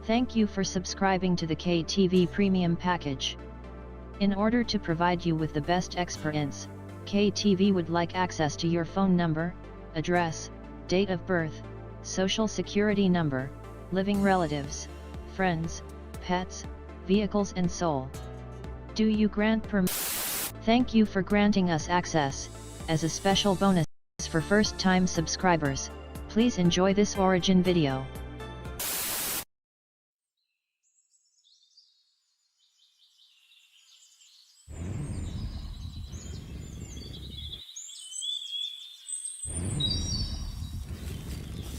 Thank you for subscribing to the KTV Premium package. In order to provide you with the best experience, KTV would like access to your phone number, address, date of birth, social security number, living relatives, friends, pets, vehicles and soul. Do you grant permission? Thank you for granting us access. As a special bonus for first-time subscribers, please enjoy this origin video.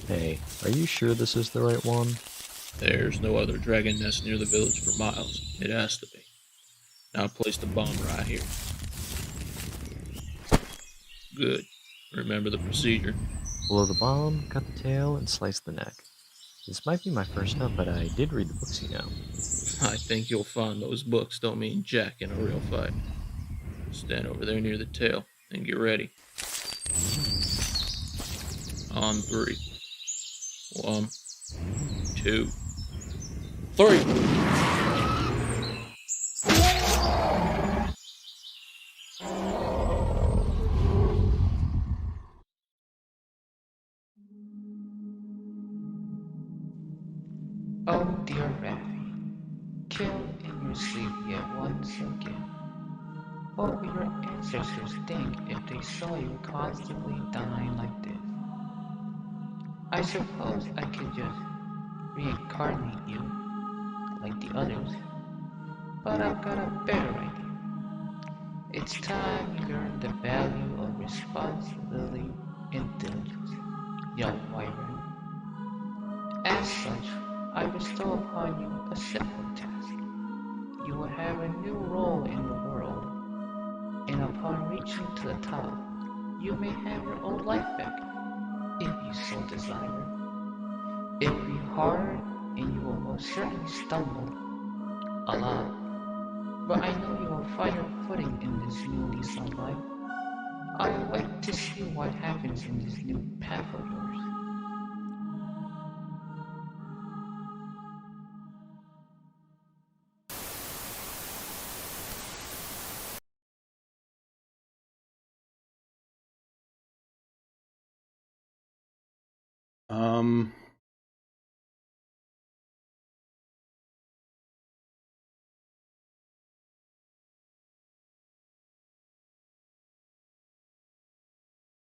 Hey, are you sure this is the right one? There's no other dragon nest near the village for miles. It has to be. Now place the bomb right here. Good. Remember the procedure. Blow the bomb, cut the tail, and slice the neck. This might be my first hunt, but I did read the books, you know. I think you'll find those books don't mean jack in a real fight. Stand over there near the tail and get ready. On 3. 1, 2, 3. Oh dear Ravi, kill in your sleep yet once again. What would your ancestors think if they saw you constantly dying like this? I suppose I could just reincarnate you, like the others, but I've got a better idea. It's time you learn the value of responsibility and diligence, young wyvern. As such, I bestow upon you a simple task. You will have a new role in the world, and upon reaching to the top, you may have your old life back, if you so desire. It will be hard, and you will most certainly stumble a lot, but I know you will find your footing in this new lease on life. I would like to see what happens in this new path of yours.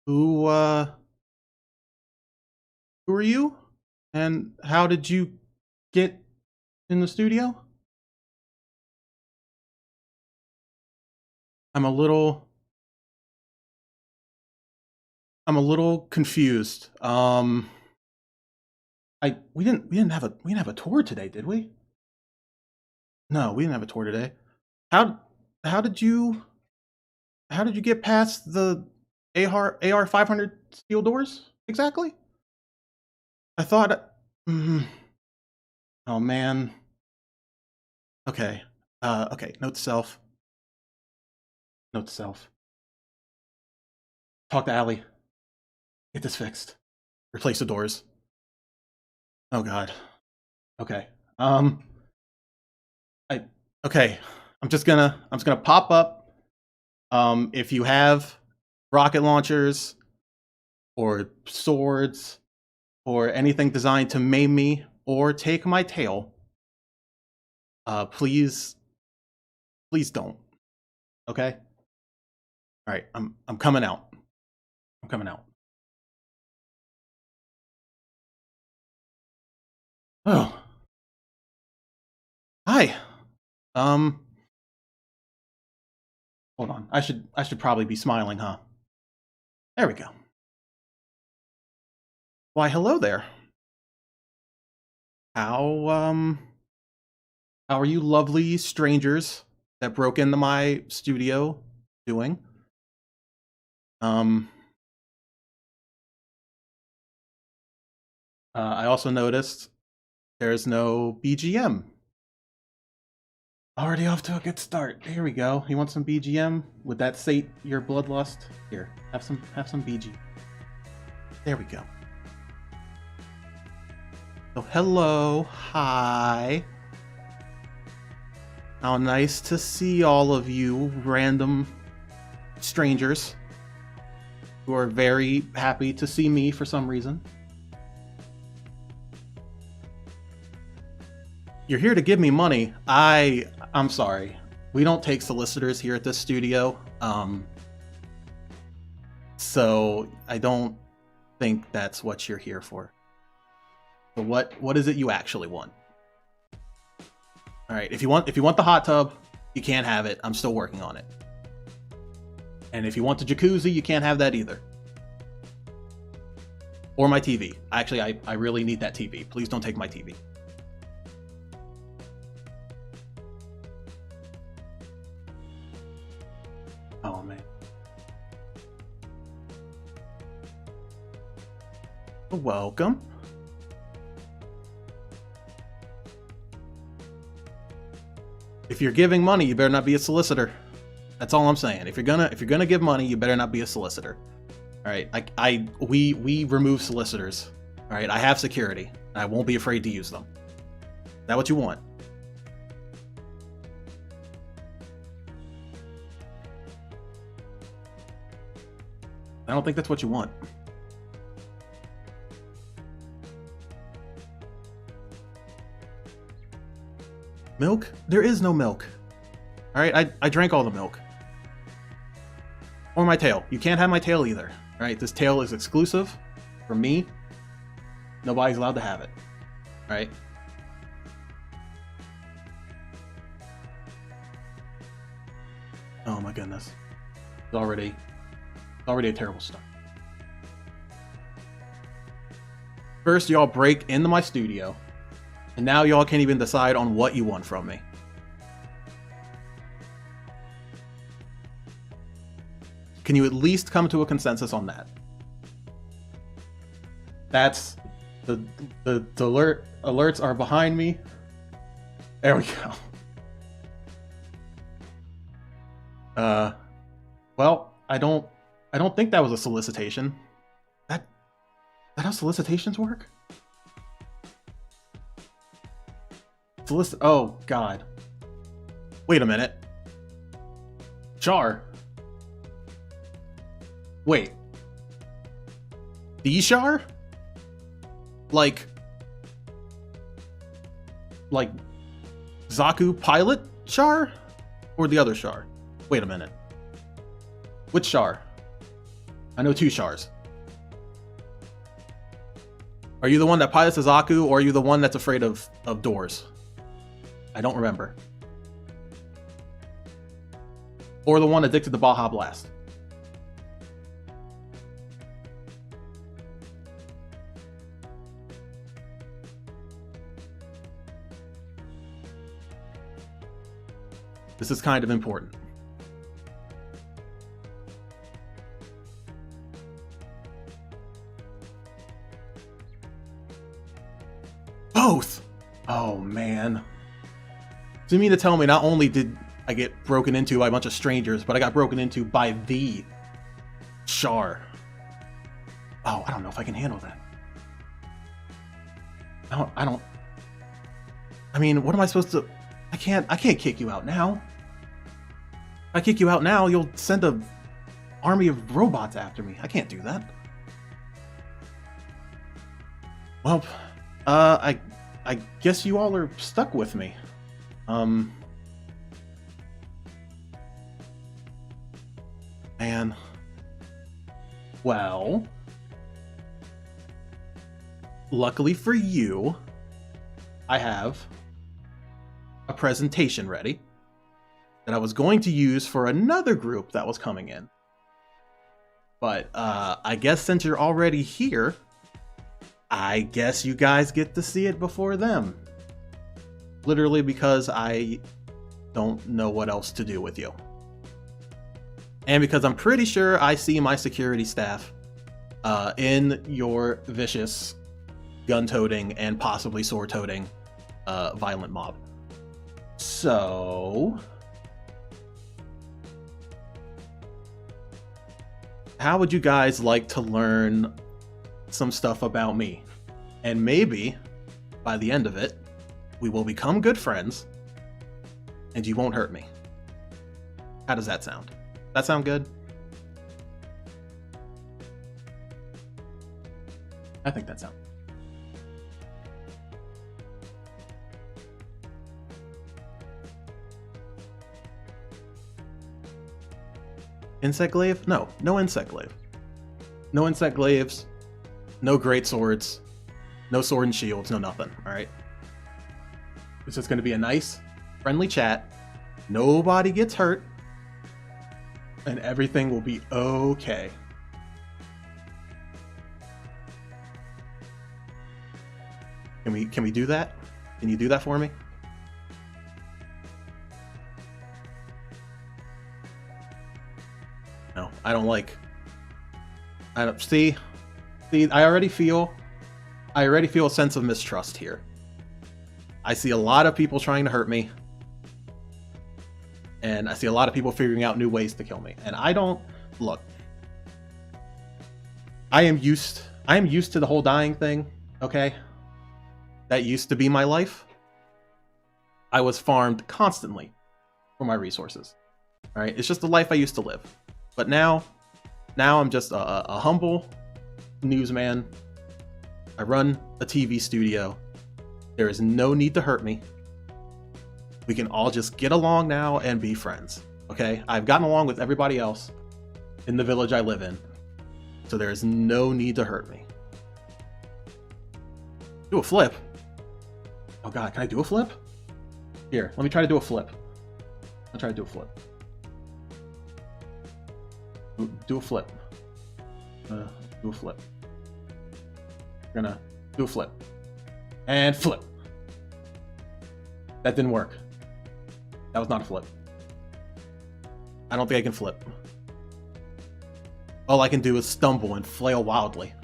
Who are you? And how did you get in the studio? I'm a little confused. We didn't have a tour today, did we? No, we didn't have a tour today. How did you get past the AR 500 steel doors exactly? I thought. Oh man. Okay. Okay. Note to self. Note to self. Talk to Allie. Get this fixed. Replace the doors. Oh god. Okay. Okay. I'm just gonna pop up. If you have rocket launchers or swords or anything designed to maim me or take my tail, please don't. Okay? All right, I'm coming out. I'm coming out. Oh. Hi. Hold on. I should probably be smiling, huh? There we go. Why, hello there. How are you lovely strangers that broke into my studio doing? I also noticed there's no BGM. Already off to a good start. Here we go. You want some BGM? Would that sate your bloodlust? Here, have some BG. There we go. So hello, hi. How nice to see all of you random strangers who are very happy to see me for some reason. You're here to give me money. I'm sorry. We don't take solicitors here at this studio. So I don't think that's what you're here for. So what is it you actually want? All right, if you want the hot tub, you can't have it. I'm still working on it. And if you want the jacuzzi, you can't have that either. Or my TV. Actually, I really need that TV. Please don't take my TV. Oh, man. Welcome. If you're giving money, you better not be a solicitor. That's all I'm saying. If you're gonna give money, you better not be a solicitor. All right, we remove solicitors. All right, I have security. I won't be afraid to use them. Is that what you want? I don't think that's what you want. Milk? There is no milk. All right, I drank all the milk. Or my tail. You can't have my tail either. All right, this tail is exclusive for me. Nobody's allowed to have it. All right. Oh my goodness. It's already a terrible start. First, y'all break into my studio. And now y'all can't even decide on what you want from me. Can you at least come to a consensus on that? That's the alerts are behind me. There we go. Well, I don't think that was a solicitation. That how solicitations work? Oh, God. Wait a minute. Char. Wait. The Char? Like Zaku pilot Char? Or the other Char? Wait a minute. Which Char? I know two Chars. Are you the one that pilots the Zaku, or are you the one that's afraid of doors? I don't remember. Or the one addicted to Baja Blast. This is kind of important. Both! Oh, man. So you mean to tell me not only did I get broken into by a bunch of strangers, but I got broken into by the Char. Oh, I don't know if I can handle that. I mean, what am I supposed to... I can't kick you out now. If I kick you out now, you'll send a army of robots after me. I can't do that. Well, I guess you all are stuck with me. Man. Well, luckily for you, I have a presentation ready that I was going to use for another group that was coming in. But I guess since you're already here, I guess you guys get to see it before them. Literally because I don't know what else to do with you. And because I'm pretty sure I see my security staff in your vicious, gun-toting, and possibly sword-toting violent mob. So... how would you guys like to learn some stuff about me? And maybe by the end of it, we will become good friends, and you won't hurt me. How does that sound? That sound good? I think that sounds. Insect glaive? No, no insect glaive. No insect glaives, no great swords, no sword and shields, no nothing, alright? It's just gonna be a nice, friendly chat. Nobody gets hurt, and everything will be okay. Can we do that? Can you do that for me? No, I don't like. I don't see. I already feel a sense of mistrust here. I see a lot of people trying to hurt me, and I see a lot of people figuring out new ways to kill me. And I don't look. I am used to the whole dying thing. Okay, that used to be my life. I was farmed constantly for my resources. All right, it's just the life I used to live. But now I'm just a humble newsman. I run a TV studio. There is no need to hurt me. We can all just get along now and be friends. Okay? I've gotten along with everybody else in the village I live in. So there is no need to hurt me. Do a flip. Oh god, can I do a flip? Here, let me try to do a flip. I'll try to do a flip. Do a flip. Do a flip. We're gonna do a flip. And flip. That didn't work. That was not a flip. I don't think I can flip. All I can do is stumble and flail wildly.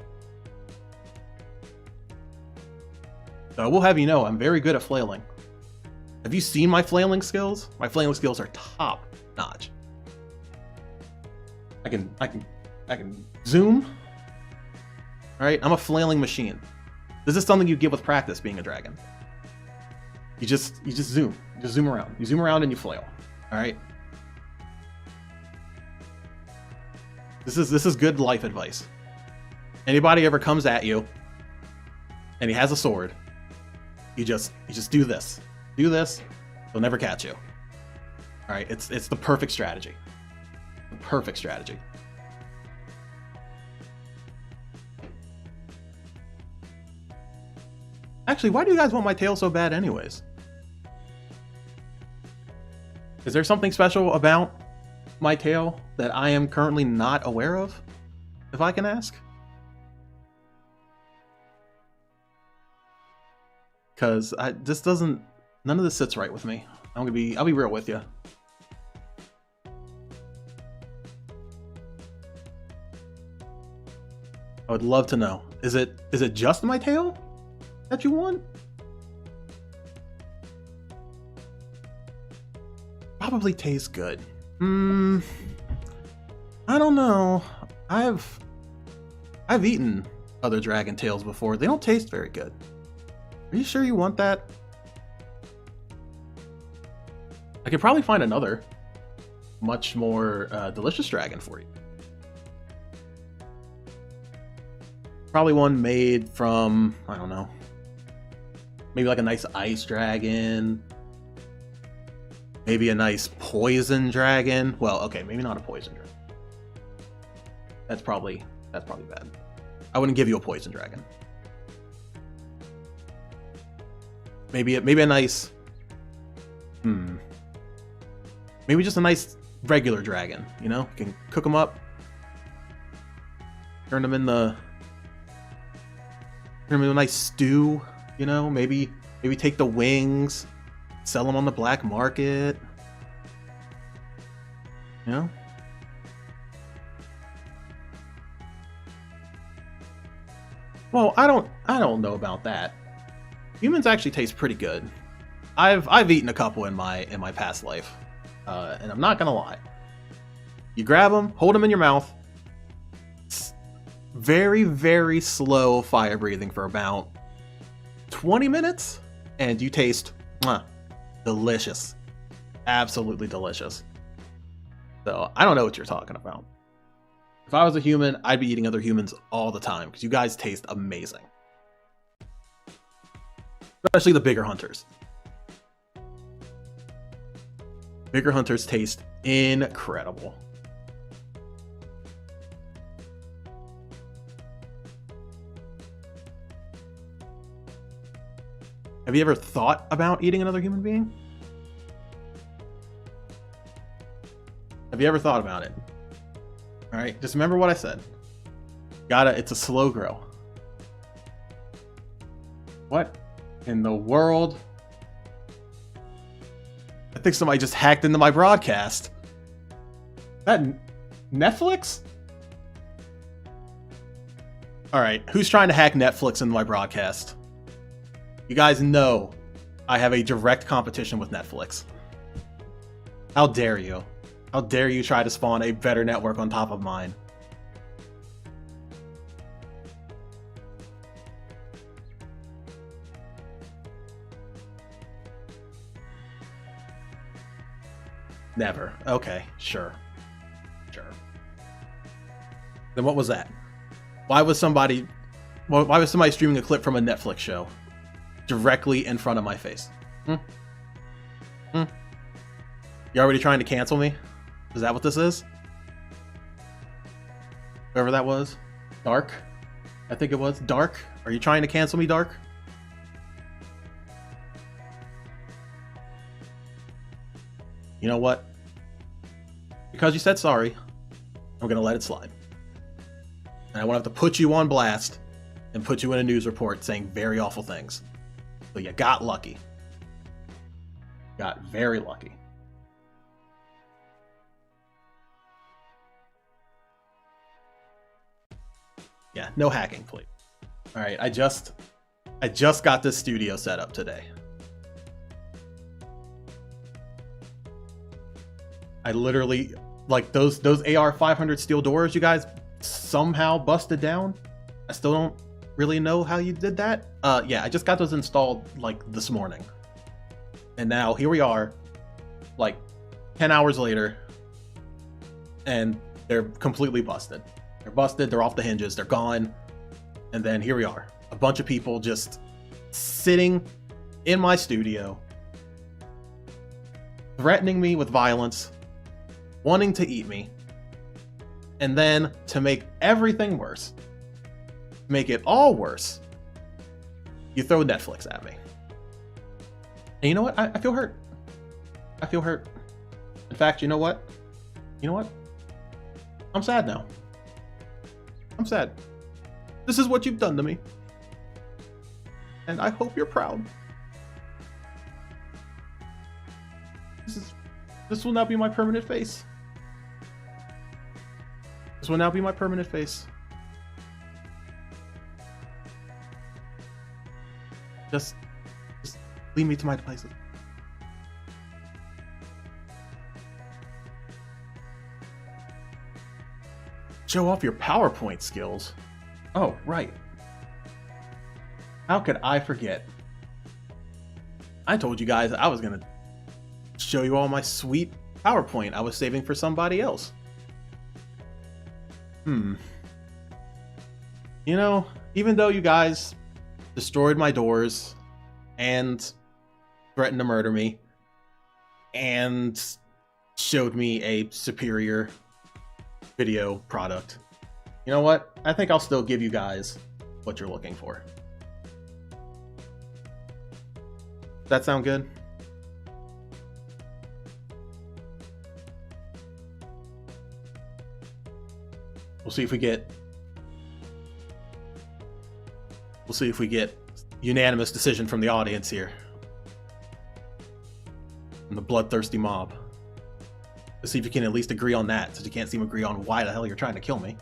So I will have you know, I'm very good at flailing. Have you seen my flailing skills? My flailing skills are top notch. I can zoom. All right, I'm a flailing machine. This is something you get with practice being a dragon. You just zoom. You just zoom around. You zoom around and you flail. All right. This is good life advice. Anybody ever comes at you and he has a sword, you just do this. Do this. They'll never catch you. All right, it's the perfect strategy. The perfect strategy. Actually, why do you guys want my tail so bad anyways? Is there something special about my tail that I am currently not aware of? If I can ask? Because this doesn't... None of this sits right with me. I'll be real with you. I would love to know. Is it just my tail that you want? Probably tastes good. I don't know. I've eaten other dragon tails before. They don't taste very good. Are you sure you want that? I could probably find another much more delicious dragon for you. Probably one made from, I don't know, maybe like a nice ice dragon, maybe a nice poison dragon. Well, okay, maybe not a poison dragon. That's probably bad. I wouldn't give you a poison dragon. Maybe a nice, maybe just a nice regular dragon. You know, you can cook them up, turn them into a nice stew. You know, maybe take the wings, sell them on the black market. You know. Well, I don't know about that. Humans actually taste pretty good. I've eaten a couple in my past life, and I'm not gonna lie. You grab them, hold them in your mouth. Very, very slow fire breathing for about 20 minutes and you taste delicious. Absolutely delicious. So I don't know what you're talking about. If I was a human, I'd be eating other humans all the time because you guys taste amazing. Especially the bigger hunters. Bigger hunters taste incredible. Have you ever thought about eating another human being? Have you ever thought about it? All right, just remember what I said. It's a slow grow. What in the world? I think somebody just hacked into my broadcast. That Netflix? All right, who's trying to hack Netflix into my broadcast? You guys know I have a direct competition with Netflix. How dare you? How dare you try to spawn a better network on top of mine? Never. Okay, sure. Sure. Then what was that? Why was somebody streaming a clip from a Netflix show directly in front of my face? You already trying to cancel me? Is that what this is? Whoever that was? Dark? I think it was. Dark? Are you trying to cancel me, Dark? You know what? Because you said sorry, I'm going to let it slide. And I won't have to put you on blast and put you in a news report saying very awful things. So you got lucky. Got very lucky. Yeah, no hacking, please. All right, I just got this studio set up today. I literally, like, those AR 500 steel doors you guys somehow busted down. I still don't really know how you did that. Yeah, I just got those installed like this morning. And now here we are, like 10 hours later, and they're completely busted. They're busted, they're off the hinges, they're gone. And then here we are, a bunch of people just sitting in my studio, threatening me with violence, wanting to eat me. And then to make everything worse, make it all worse, you throw Netflix at me. And you know what? I feel hurt. I feel hurt. In fact, you know what? You know what? I'm sad now. I'm sad. This is what you've done to me. And I hope you're proud. This will now be my permanent face. This will now be my permanent face. Just lead me to my devices. Show off your PowerPoint skills. Oh, right. How could I forget? I told you guys I was gonna show you all my sweet PowerPoint I was saving for somebody else. You know, even though you guys destroyed my doors and threatened to murder me and showed me a superior video product, you know what? I think I'll still give you guys what you're looking for. Does that sound good? We'll see if we get unanimous decision from the audience here. From the bloodthirsty mob. Let's see if you can at least agree on that, since you can't seem to agree on why the hell you're trying to kill me.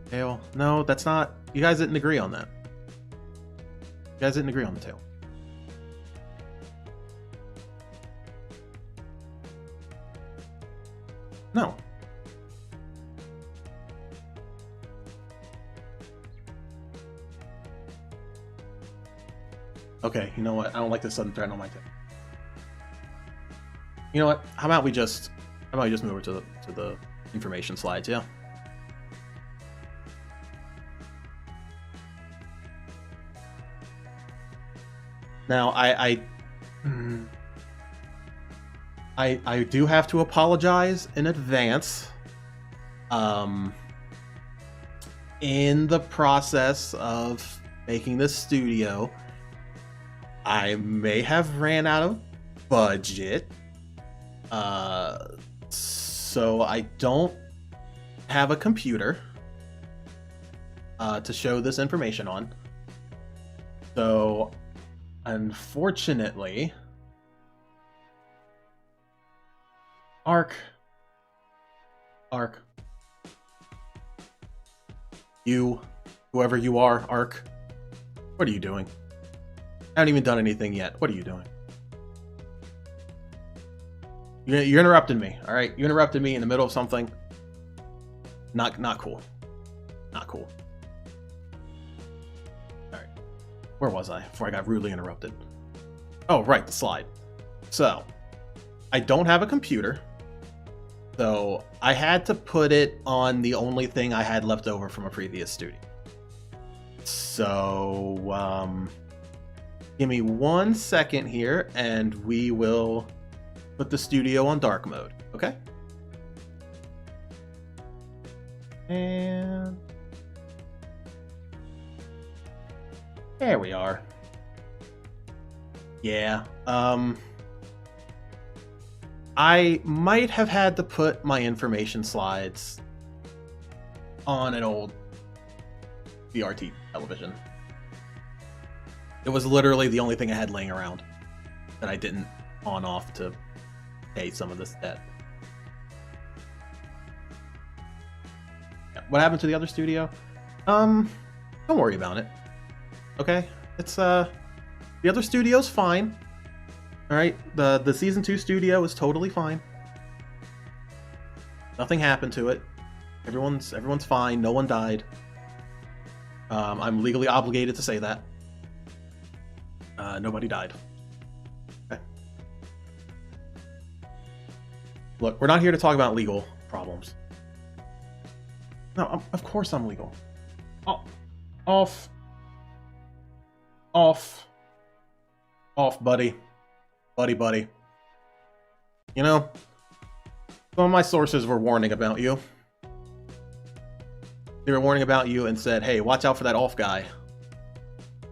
Tail. No, that's not. You guys didn't agree on that. You guys didn't agree on the tail. Okay, you know what? I don't like this sudden threat on my tail. You know what? How about we just move over to the information slides? Yeah. Now I do have to apologize in advance. In the process of making this studio, I may have ran out of budget. So I don't have a computer to show this information on. So unfortunately, Ark, you, whoever you are, Ark, what are you doing? I haven't even done anything yet. What are you doing? You're interrupting me, all right? You interrupted me in the middle of something. Not cool. Not cool. All right. Where was I before I got rudely interrupted? Oh, right, the slide. So, I don't have a computer. So, I had to put it on the only thing I had left over from a previous studio. So, give me 1 second here, and we will put the studio on dark mode, okay? And there we are. Yeah, I might have had to put my information slides on an old VRT television. It was literally the only thing I had laying around that I didn't on off to pay some of this debt. Yeah, what happened to the other studio? Don't worry about it. Okay? It's the other studio's fine. Alright? The season 2 studio is totally fine. Nothing happened to it. Everyone's fine. No one died. I'm legally obligated to say that. Nobody died. Okay. Look, we're not here to talk about legal problems. No, of course I'm legal. Oh, off, buddy. Buddy. You know, some of my sources were warning about you. They were warning about you and said, hey, watch out for that off guy.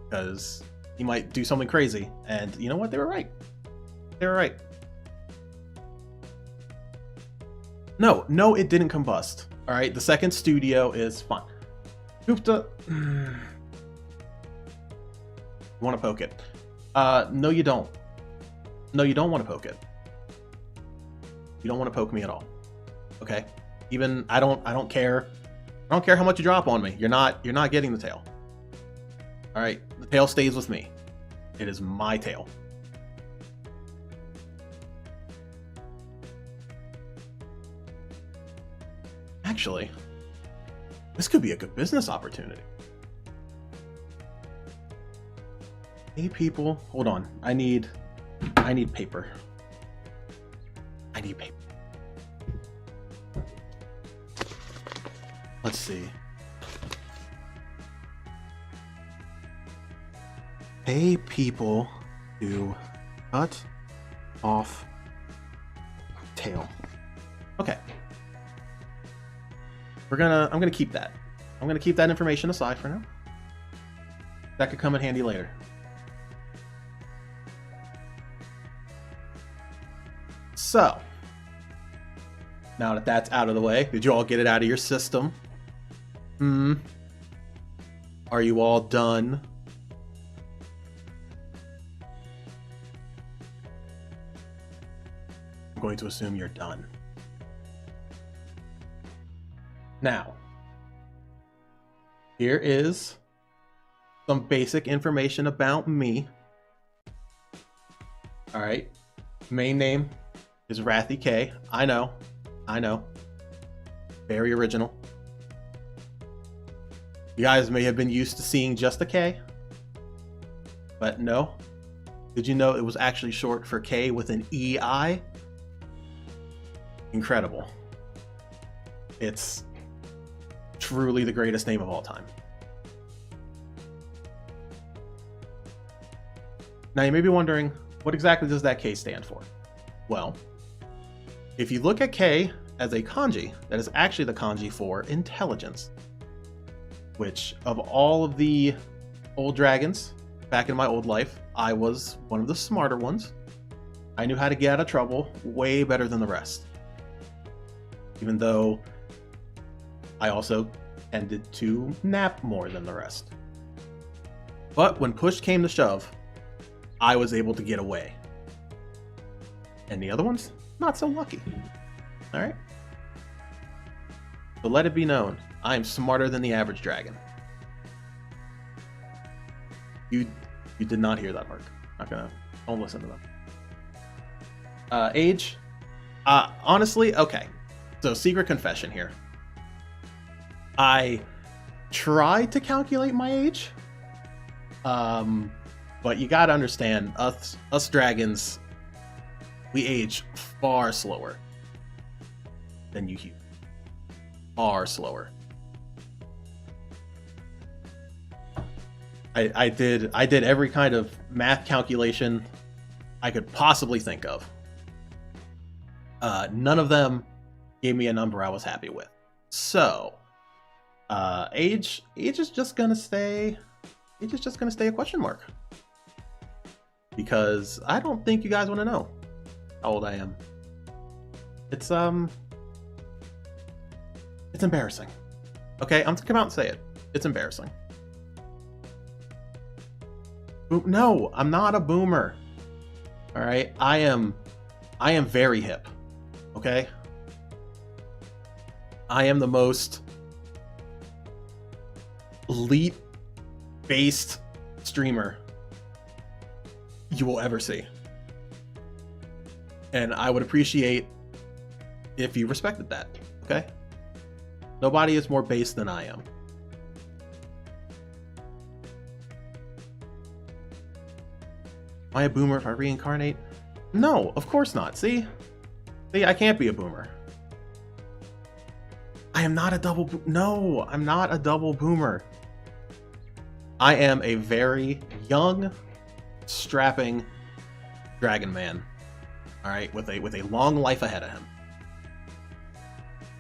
Because he might do something crazy. And you know what? They were right. They were right. No, it didn't combust. All right, the second studio is fine. Gupta, you want to poke it? No, you don't. No, you don't want to poke it. You don't want to poke me at all. Okay? Even I don't care. I don't care how much you drop on me. You're not getting the tail. All right, the tail stays with me. It is my tail. Actually, this could be a good business opportunity. Hey people, hold on. I need paper. I need paper. Let's see. Pay people to cut off tail. Okay. I'm gonna keep that. I'm gonna keep that information aside for now. That could come in handy later. So, now that that's out of the way, did you all get it out of your system? Are you all done? I'm going to assume you're done. Now, here is some basic information about me. All right, main name is Rathy K. I know. Very original. You guys may have been used to seeing just a K, But no. Did you know it was actually short for K with an EI? Incredible. It's truly the greatest name of all time. Now you may be wondering, what exactly does that K stand for? Well, if you look at K as a kanji, that is actually the kanji for intelligence. Which, of all of the old dragons, back in my old life, I was one of the smarter ones. I knew how to get out of trouble way better than the rest. Even though I also tended to nap more than the rest. But when push came to shove, I was able to get away. And the other ones, not so lucky. Alright? So let it be known, I am smarter than the average dragon. You did not hear that, Mark. Don't listen to them. Age? Honestly, okay. So, secret confession here. I tried to calculate my age. But you gotta understand, us dragons, we age far slower than you humans. Far slower. I did every kind of math calculation I could possibly think of. None of them gave me a number I was happy with. So, age is just gonna stay. Age is just gonna stay a question mark. Because I don't think you guys want to know how old I am. It's embarrassing. Okay, I'm gonna come out and say it. It's embarrassing. No, I'm not a boomer. All right, I am very hip. Okay, I am the most elite-based streamer you will ever see, and I would appreciate if you respected that. Okay, nobody is more based than I am. Am I a boomer if I reincarnate? No, of course not. See, I can't be a boomer. I am not a double. No, I'm not a double boomer. I am a very young, strapping dragon man. All right, with a long life ahead of him.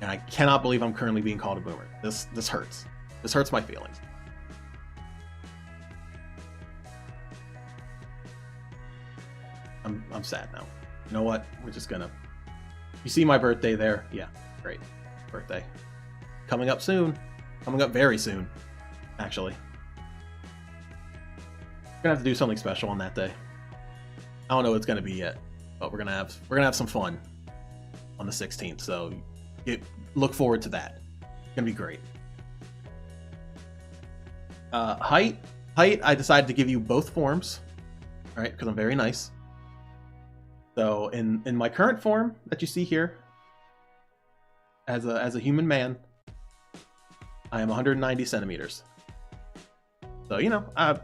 And I cannot believe I'm currently being called a boomer. This hurts. This hurts my feelings. I'm sad now. You know what? We're just gonna. You see my birthday there? Yeah, great. Birthday. Coming up soon. Coming up very soon, actually. We're gonna have to do something special on that day. I don't know what it's gonna be yet, but we're gonna have some fun on the 16th. So look forward to that. It's gonna be great. Height. I decided to give you both forms. All right, because I'm very nice. So in my current form that you see here, as a human man, I am 190 centimeters. So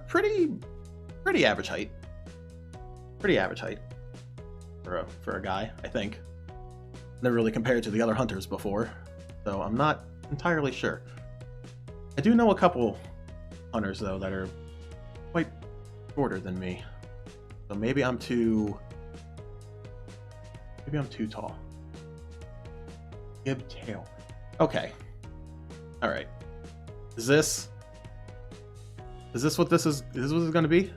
pretty average height. Pretty average height for a guy, I think. Never really compared to the other hunters before, so I'm not entirely sure. I do know a couple hunters though that are quite shorter than me. So maybe I'm too tall. Gib tail. Okay. All right. Is this what this is? Is this what it's going to be?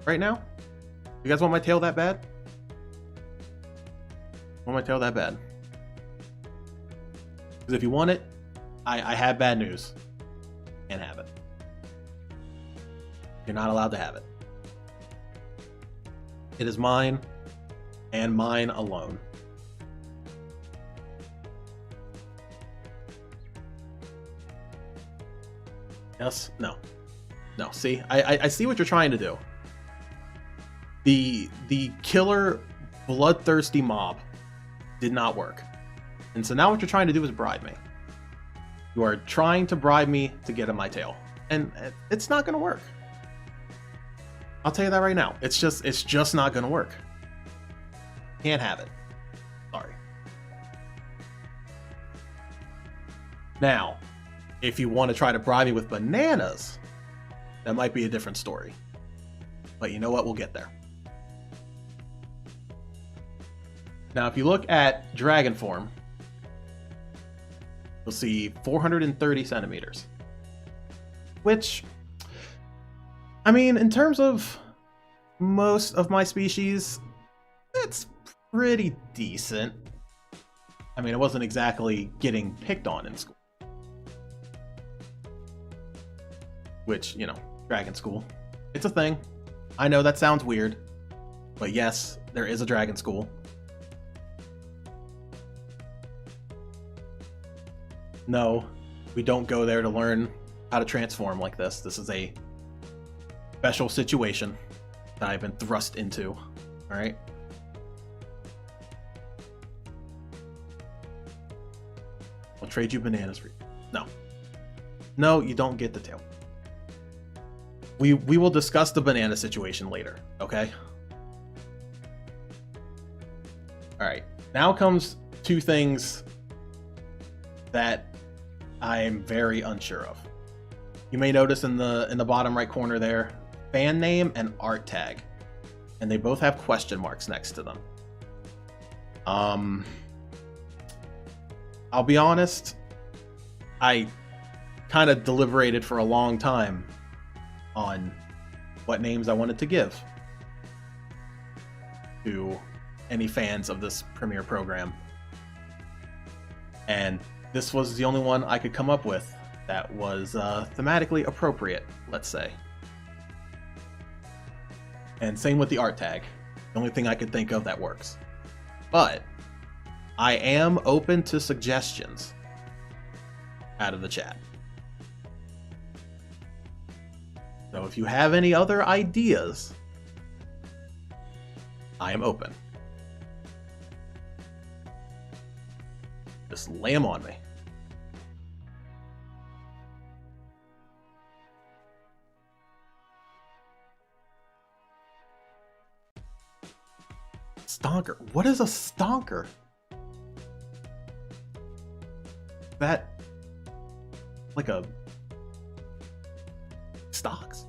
Right now? You guys want my tail that bad? Want my tail that bad? Because if you want it, I have bad news. Can't have it. You're not allowed to have it. It is mine, and mine alone. Yes? No. No. See, I see what you're trying to do. The killer, bloodthirsty mob did not work. And so now what you're trying to do is bribe me. You are trying to bribe me to get in my tail. And it's not going to work. I'll tell you that right now. It's just not gonna work. Can't have it. Sorry. Now, if you want to try to bribe me with bananas, that might be a different story. But you know what? We'll get there. Now, if you look at dragon form, you'll see 430 centimeters. Which, I mean, in terms of most of my species, it's pretty decent. I mean, it wasn't exactly getting picked on in school. Which, you know, dragon school. It's a thing. I know that sounds weird, but yes, there is a dragon school. No, we don't go there to learn how to transform like this. This is a special situation that I've been thrust into. Alright? I'll trade you bananas for you. No. No, you don't get the tail. We will discuss the banana situation later, okay? Alright. Now comes two things that I'm very unsure of. You may notice in the bottom right corner there, fan name and art tag. And they both have question marks next to them. I'll be honest, I kind of deliberated for a long time on what names I wanted to give to any fans of this premiere program. And this was the only one I could come up with that was thematically appropriate, let's say. And same with the art tag. The only thing I could think of that works. But I am open to suggestions out of the chat. So if you have any other ideas, I am open. Just lay them on me. Stonker. What is a stonker? That like a stocks?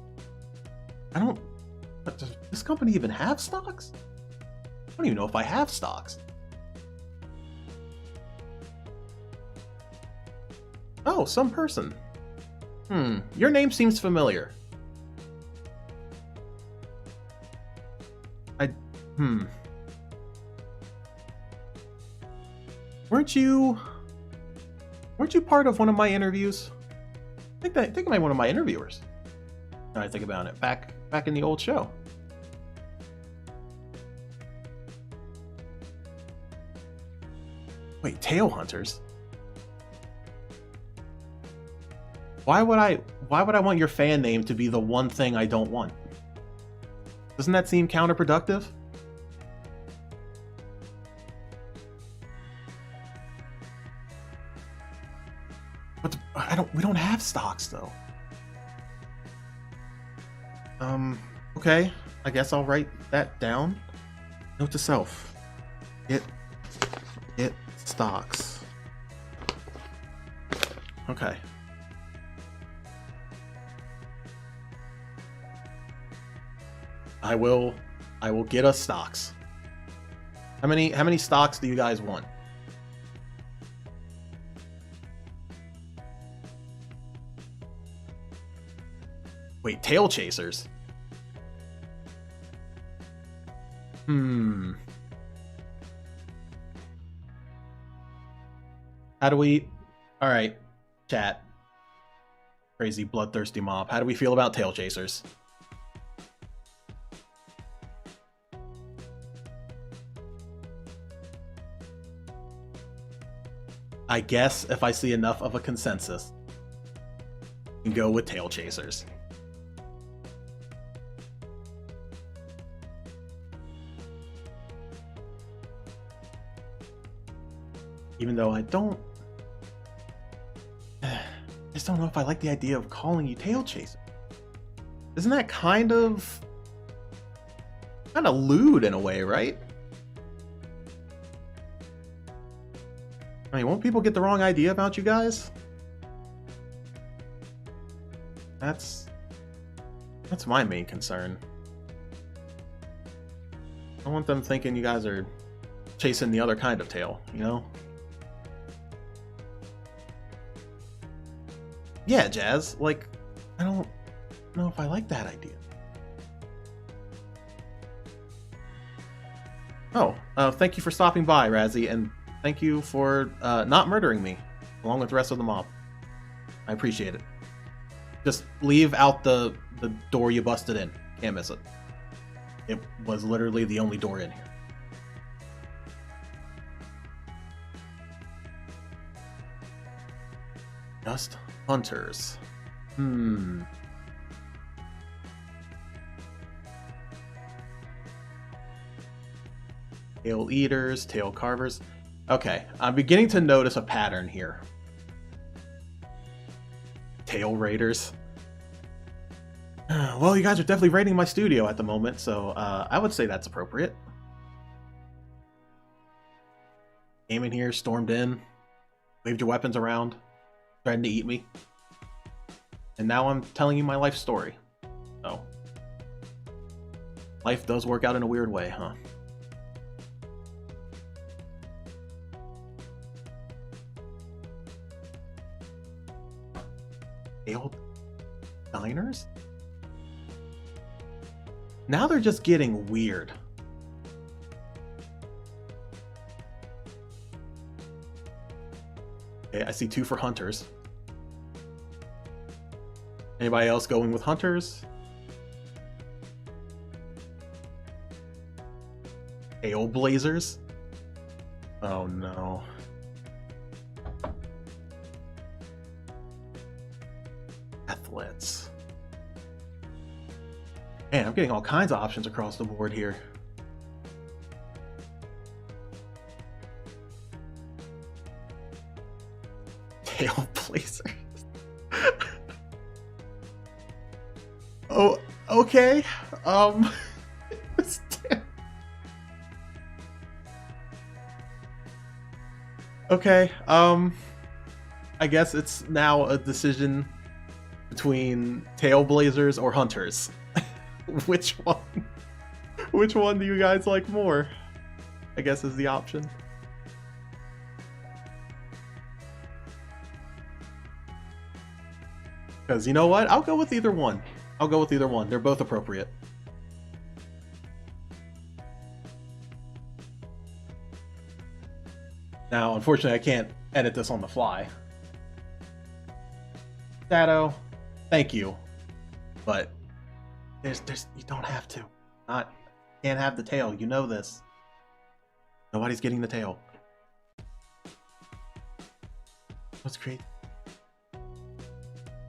I don't. But does this company even have stocks? I don't even know if I have stocks. Oh, some person. Your name seems familiar. Weren't you part of one of my interviews? I think I might be one of my interviewers. Now I think about it, back in the old show. Wait, tail hunters? Why would I want your fan name to be the one thing I don't want? Doesn't that seem counterproductive? But we don't have stocks though. Okay, I guess I'll write that down. Note to self. Get stocks. Okay. I will get us stocks. How many stocks do you guys want? Wait, tail chasers? How do we... Alright, chat. Crazy bloodthirsty mob. How do we feel about tail chasers? I guess if I see enough of a consensus, I can go with tail chasers. Even though I just don't know if I like the idea of calling you tail chaser. Isn't that kind of kind of lewd in a way, right? I mean, won't people get the wrong idea about you guys? That's my main concern. I want them thinking you guys are chasing the other kind of tail, you know? Yeah, Jazz, like, I don't know if I like that idea. Oh, thank you for stopping by, Razzie, and thank you for not murdering me, along with the rest of the mob. I appreciate it. Just leave out the door you busted in. Can't miss it. It was literally the only door in here. Just hunters. Tail eaters, tail carvers. Okay, I'm beginning to notice a pattern here. Tail raiders. Well, you guys are definitely raiding my studio at the moment, so I would say that's appropriate. Came in here, stormed in, waved your weapons around, threatened to eat me. And now I'm telling you my life story. So, life does work out in a weird way, huh? Tailed diners? Now they're just getting weird. Okay, I see 2 for hunters. Anybody else going with hunters? Tail blazers? Oh no. Athletes. Man, I'm getting all kinds of options across the board here. Tail blazers. Oh, okay. Okay, I guess it's now a decision between tail blazers or hunters. Which one? Which one do you guys like more? I guess is the option. Because you know what? I'll go with either one. I'll go with either one. They're both appropriate. Now, unfortunately, I can't edit this on the fly. Shadow, thank you. But there's you don't have to. Can't have the tail. You know this. Nobody's getting the tail. Let's create.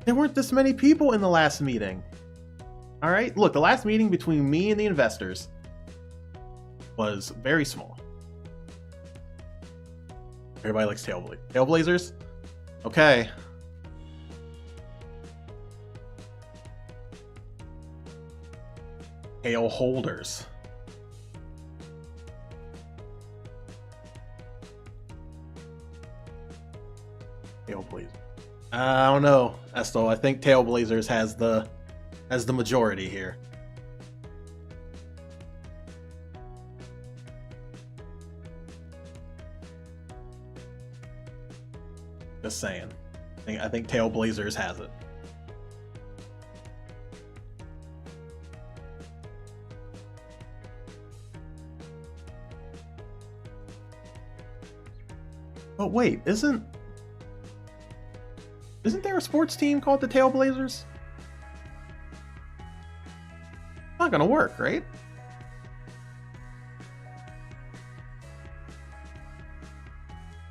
There weren't this many people in the last meeting. All right, look, the last meeting between me and the investors was very small. Everybody likes tail blazers. Okay. Tail holders. Tail blazers. I don't know, Estel. I think tail blazers has the majority here. Just saying. I think tail blazers has it. But wait, isn't there a sports team called the Tailblazers? Not gonna work, right?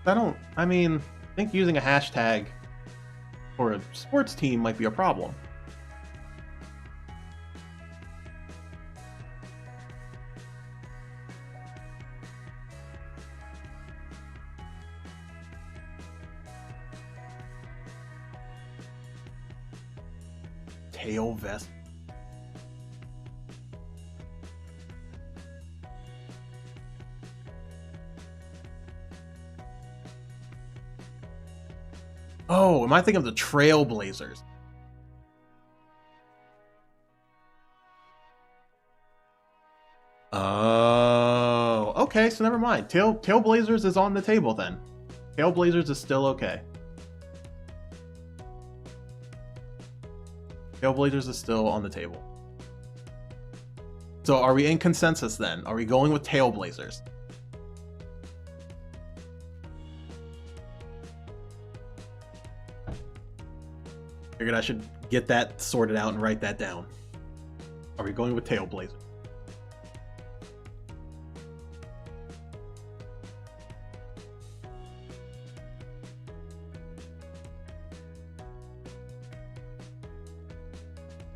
I think using a hashtag for a sports team might be a problem. Tail vest. Oh, am I thinking of the Trailblazers? Oh, okay, so never mind. Tailblazers is on the table then. Tailblazers is still okay. Tailblazers is still on the table. So are we in consensus then? Are we going with Tailblazers? Figured I should get that sorted out and write that down. Are we going with Tailblazers?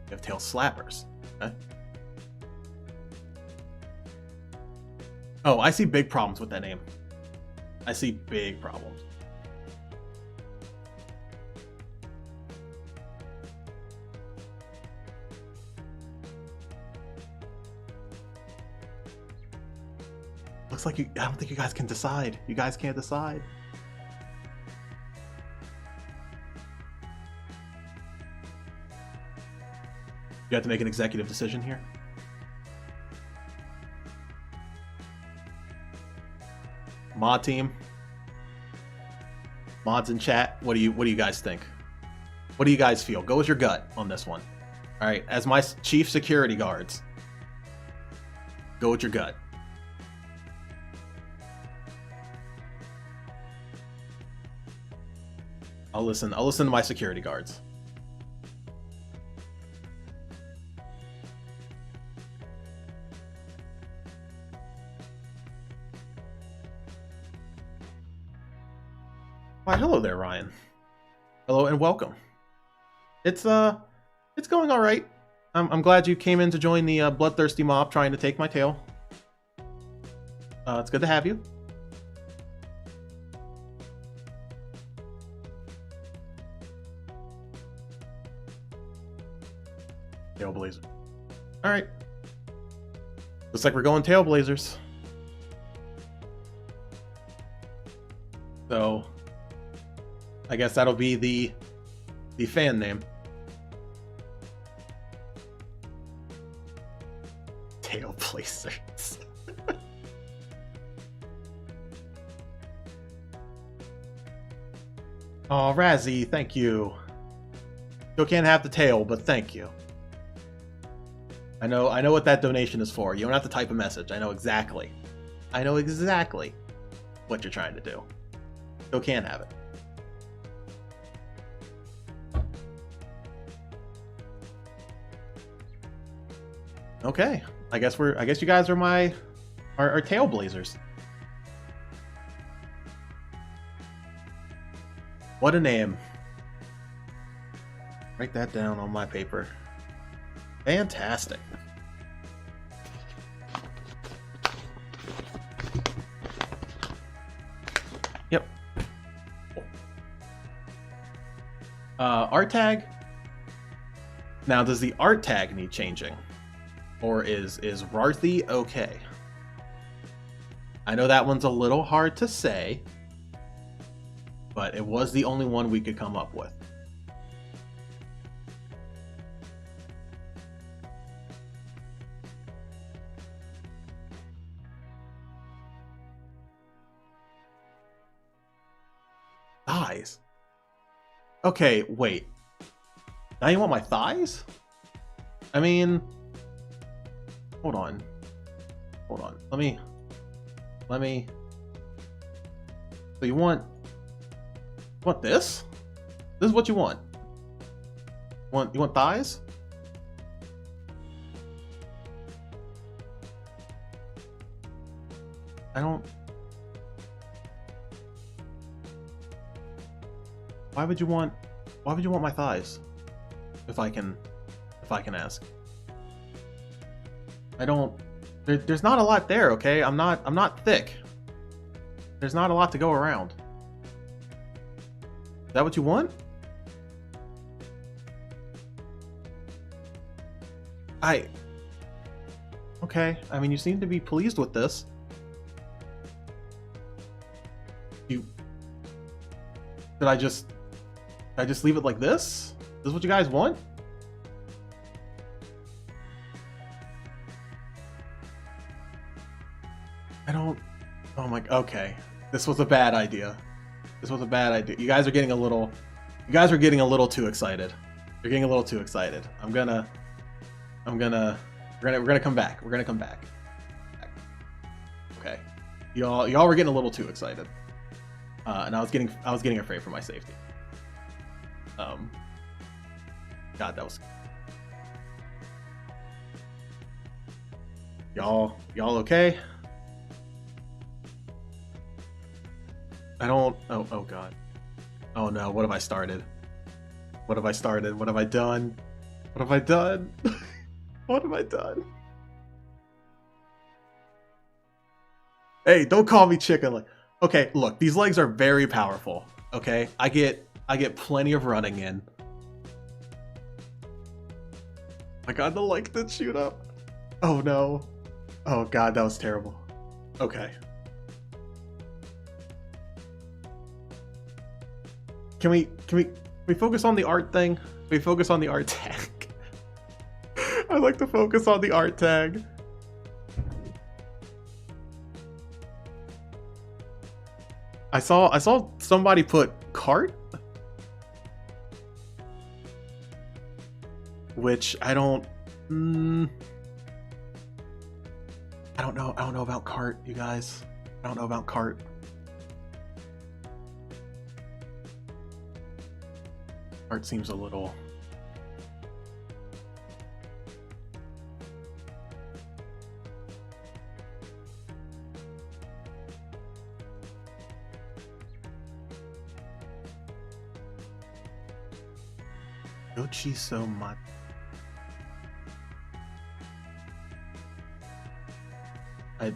We have Tail Slappers. Okay. Oh, I see big problems with that name. I see big problems. Looks like I don't think you guys can decide. You guys can't decide. You have to make an executive decision here. Mod team, mods in chat. What do you guys think? What do you guys feel? Go with your gut on this one. All right, as my chief security guards, go with your gut. I'll listen to my security guards. Why, hello there, Ryan. Hello and welcome. It's going all right. I'm glad you came in to join the bloodthirsty mob trying to take my tail. It's good to have you. Tailblazer. All right. Looks like we're going Tailblazers. So, I guess that'll be the fan name. Tailblazers. Oh, Razzie, thank you. Still can't have the tail, but thank you. I know what that donation is for. You don't have to type a message. I know exactly what you're trying to do. Still can't have it. Okay, I guess you guys are our Tailblazers. What a name. Write that down on my paper. Fantastic. Yep. Art tag. Now, does the art tag need changing? Or is Rarthy okay? I know that one's a little hard to say, but it was the only one we could come up with. Thighs? Okay, wait. Now you want my thighs? I mean... Hold on. Let me... So you want this? This is what you want? You want thighs? I don't... Why would you want my thighs? If I can ask. I don't... There's not a lot there, okay? I'm not thick. There's not a lot to go around. Is that what you want? Okay, I mean, you seem to be pleased with this. Did I just I just leave it like this? Is this what you guys want? I don't... Oh my... Okay. This was a bad idea. This was a bad idea. You guys are getting a little... You guys are getting a little too excited. You're getting a little too excited. We're gonna come back. We're gonna come back. Okay. Y'all were getting a little too excited. And I was getting afraid for my safety. God, that was... Y'all okay? I don't... Oh God. Oh no, what have I started? What have I started? What have I done? What have I done? What have I done? Hey, don't call me chicken. Like, okay, look, these legs are very powerful. Okay, I get plenty of running in. I got the leg that shoot up. Oh no. Oh God, that was terrible. Okay. Can we focus on the art thing? Can we focus on the art tag? I like to focus on the art tag. I saw somebody put cart, which I don't know about cart, you guys. I don't know about cart. Cart seems a little... Yoshi so much. I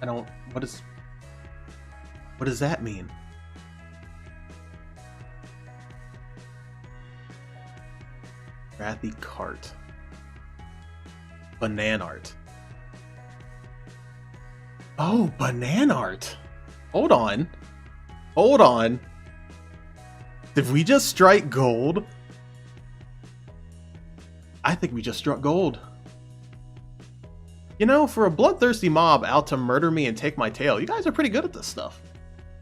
don't... What does that mean? Wrathy cart. Banana art. Oh, banana art. Hold on. Hold on. Did we just strike gold? I think we just struck gold. You know, for a bloodthirsty mob out to murder me and take my tail, you guys are pretty good at this stuff.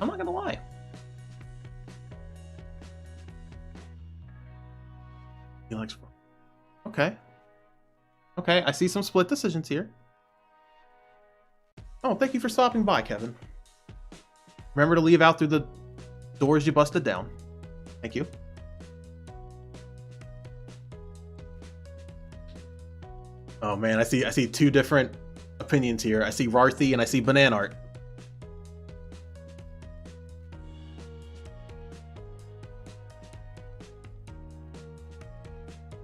I'm not gonna lie. He likes... Okay. Okay, I see some split decisions here. Oh, thank you for stopping by, Kevin. Remember to leave out through the doors you busted down. Thank you. Oh man, I see two different opinions here. I see Rarthy and I see Banana Art.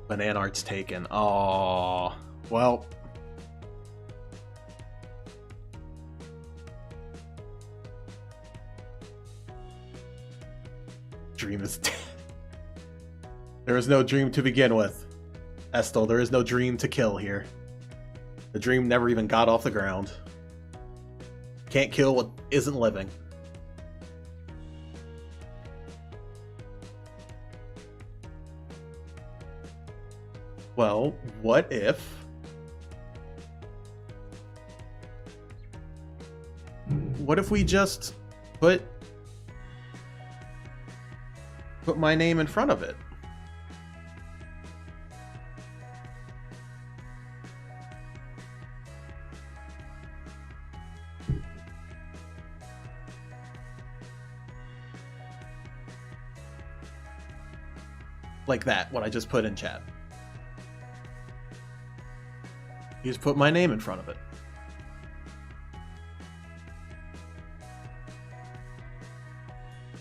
Banana Art's taken. Oh, well. Dream is dead. There is no dream to begin with. Estel, there is no dream to kill here. The dream never even got off the ground. Can't kill what isn't living. Well, what if... What if we just put my name in front of it? Like that, what I just put in chat. You just put my name in front of it.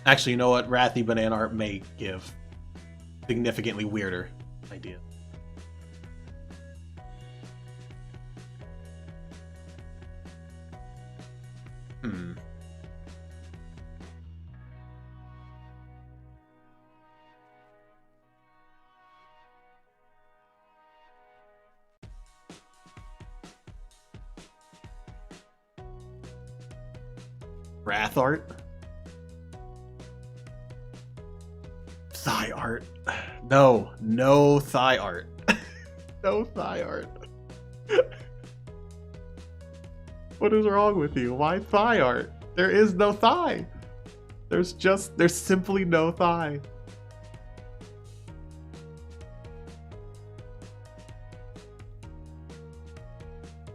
Actually, you know what? Wrathy Banana Art may give significantly weirder idea. Wrath Art? art. No, no thigh art. No thigh art. What is wrong with you? Why thigh art? There is no thigh. There's simply no thigh.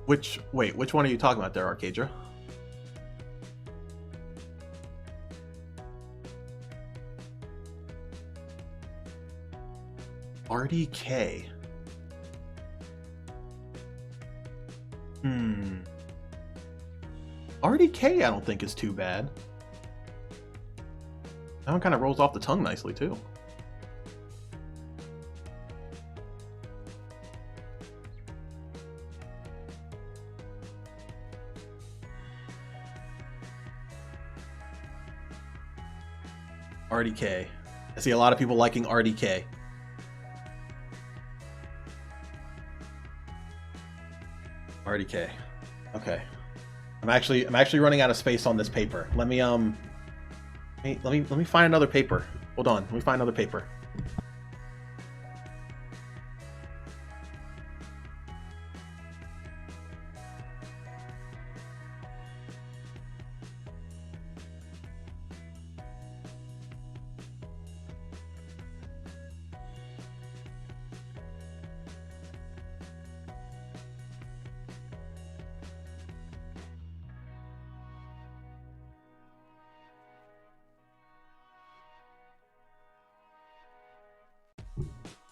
Which one are you talking about there, Arcadra? RDK. RDK I don't think is too bad. That one kind of rolls off the tongue nicely too. RDK. I see a lot of people liking RDK. RDK. Okay. I'm actually running out of space on this paper. Let me find another paper. Hold on. Let me find another paper.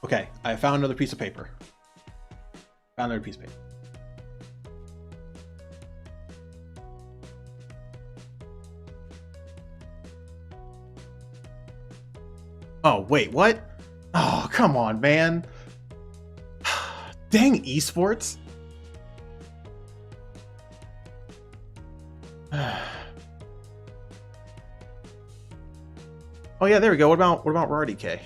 Okay, I found another piece of paper. Found another piece of paper. Oh, wait, what? Oh, come on, man. Dang esports. Oh yeah, there we go. What about RDK?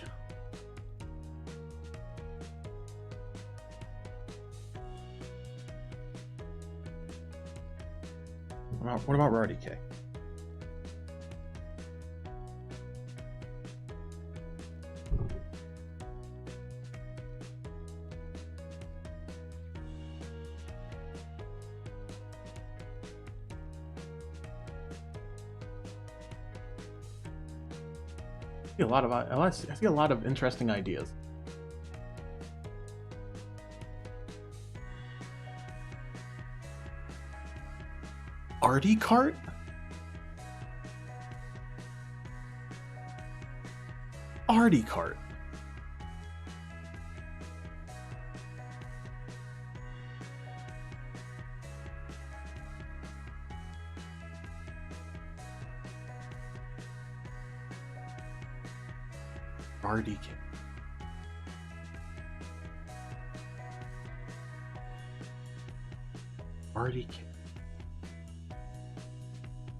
What about RDK? I see a lot of interesting ideas. Arty cart? Arty cart.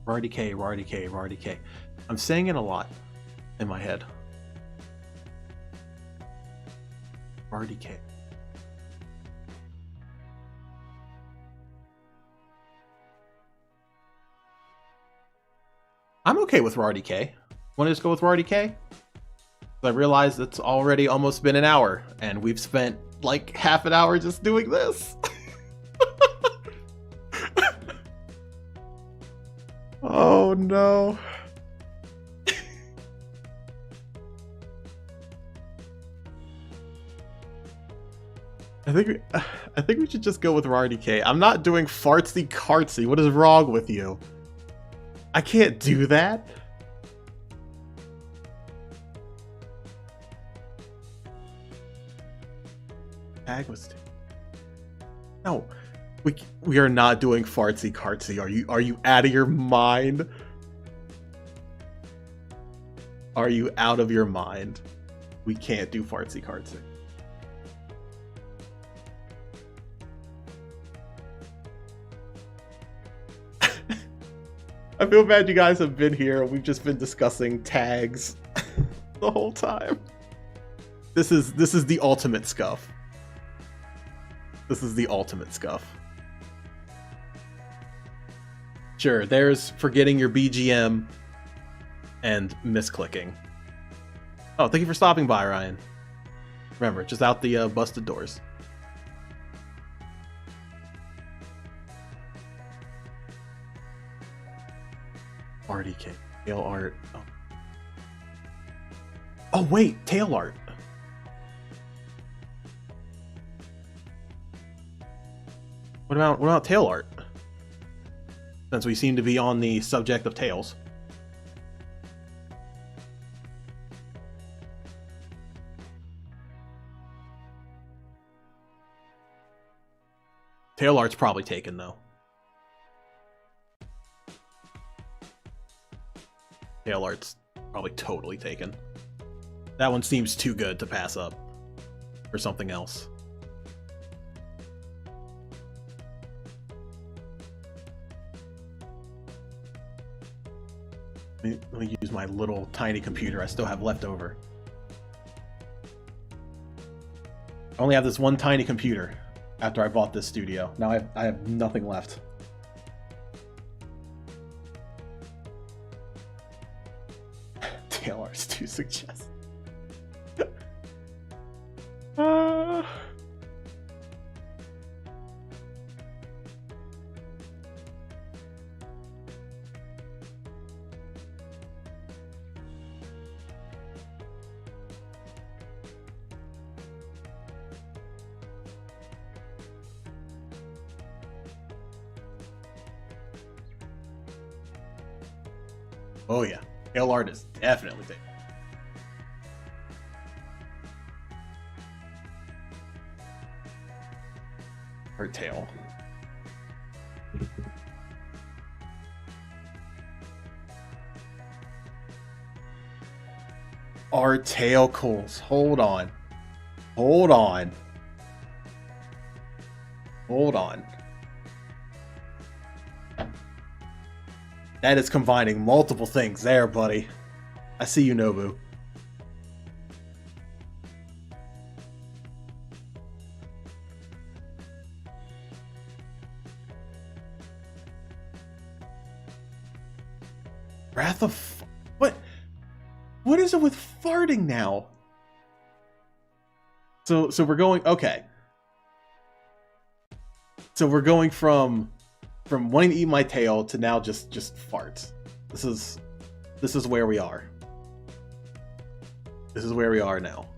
RDK. RDK. I'm saying it a lot in my head. RDK. I'm okay with RDK. Want to just go with RDK? I realize it's already almost been an hour, and we've spent like half an hour just doing this. Oh no. I think we should just go with RDK. I'm not doing fartsy cartsy. What is wrong with you? I can't do that. Tag was no. We are not doing fartsy cartsy. Are you out of your mind? Are you out of your mind? We can't do fartsy cartsy. I feel bad you guys have been here. We've just been discussing tags the whole time. This is the ultimate scuff. This is the ultimate scuff. Sure, there's forgetting your BGM and misclicking. Oh, thank you for stopping by, Ryan. Remember, just out the busted doors. RDK. Tail art. Oh. Oh wait, tail art. What about tail art? Since we seem to be on the subject of tails. Tail art's probably taken though. Tail art's probably totally taken. That one seems too good to pass up for something else. Let me use my little tiny computer I still have left over. I only have this one tiny computer after I bought this studio. Now I have nothing left. Tail art's too suggestive. Oh yeah, tail art is definitely taken. Her tail. Our tail cools. Hold on. Hold on. Hold on. That is combining multiple things there, buddy. I see you, Nobu. Wrath of... What? What is it with farting now? So we're going... Okay. So we're going from wanting to eat my tail to now just farts. This is where we are. This is where we are now.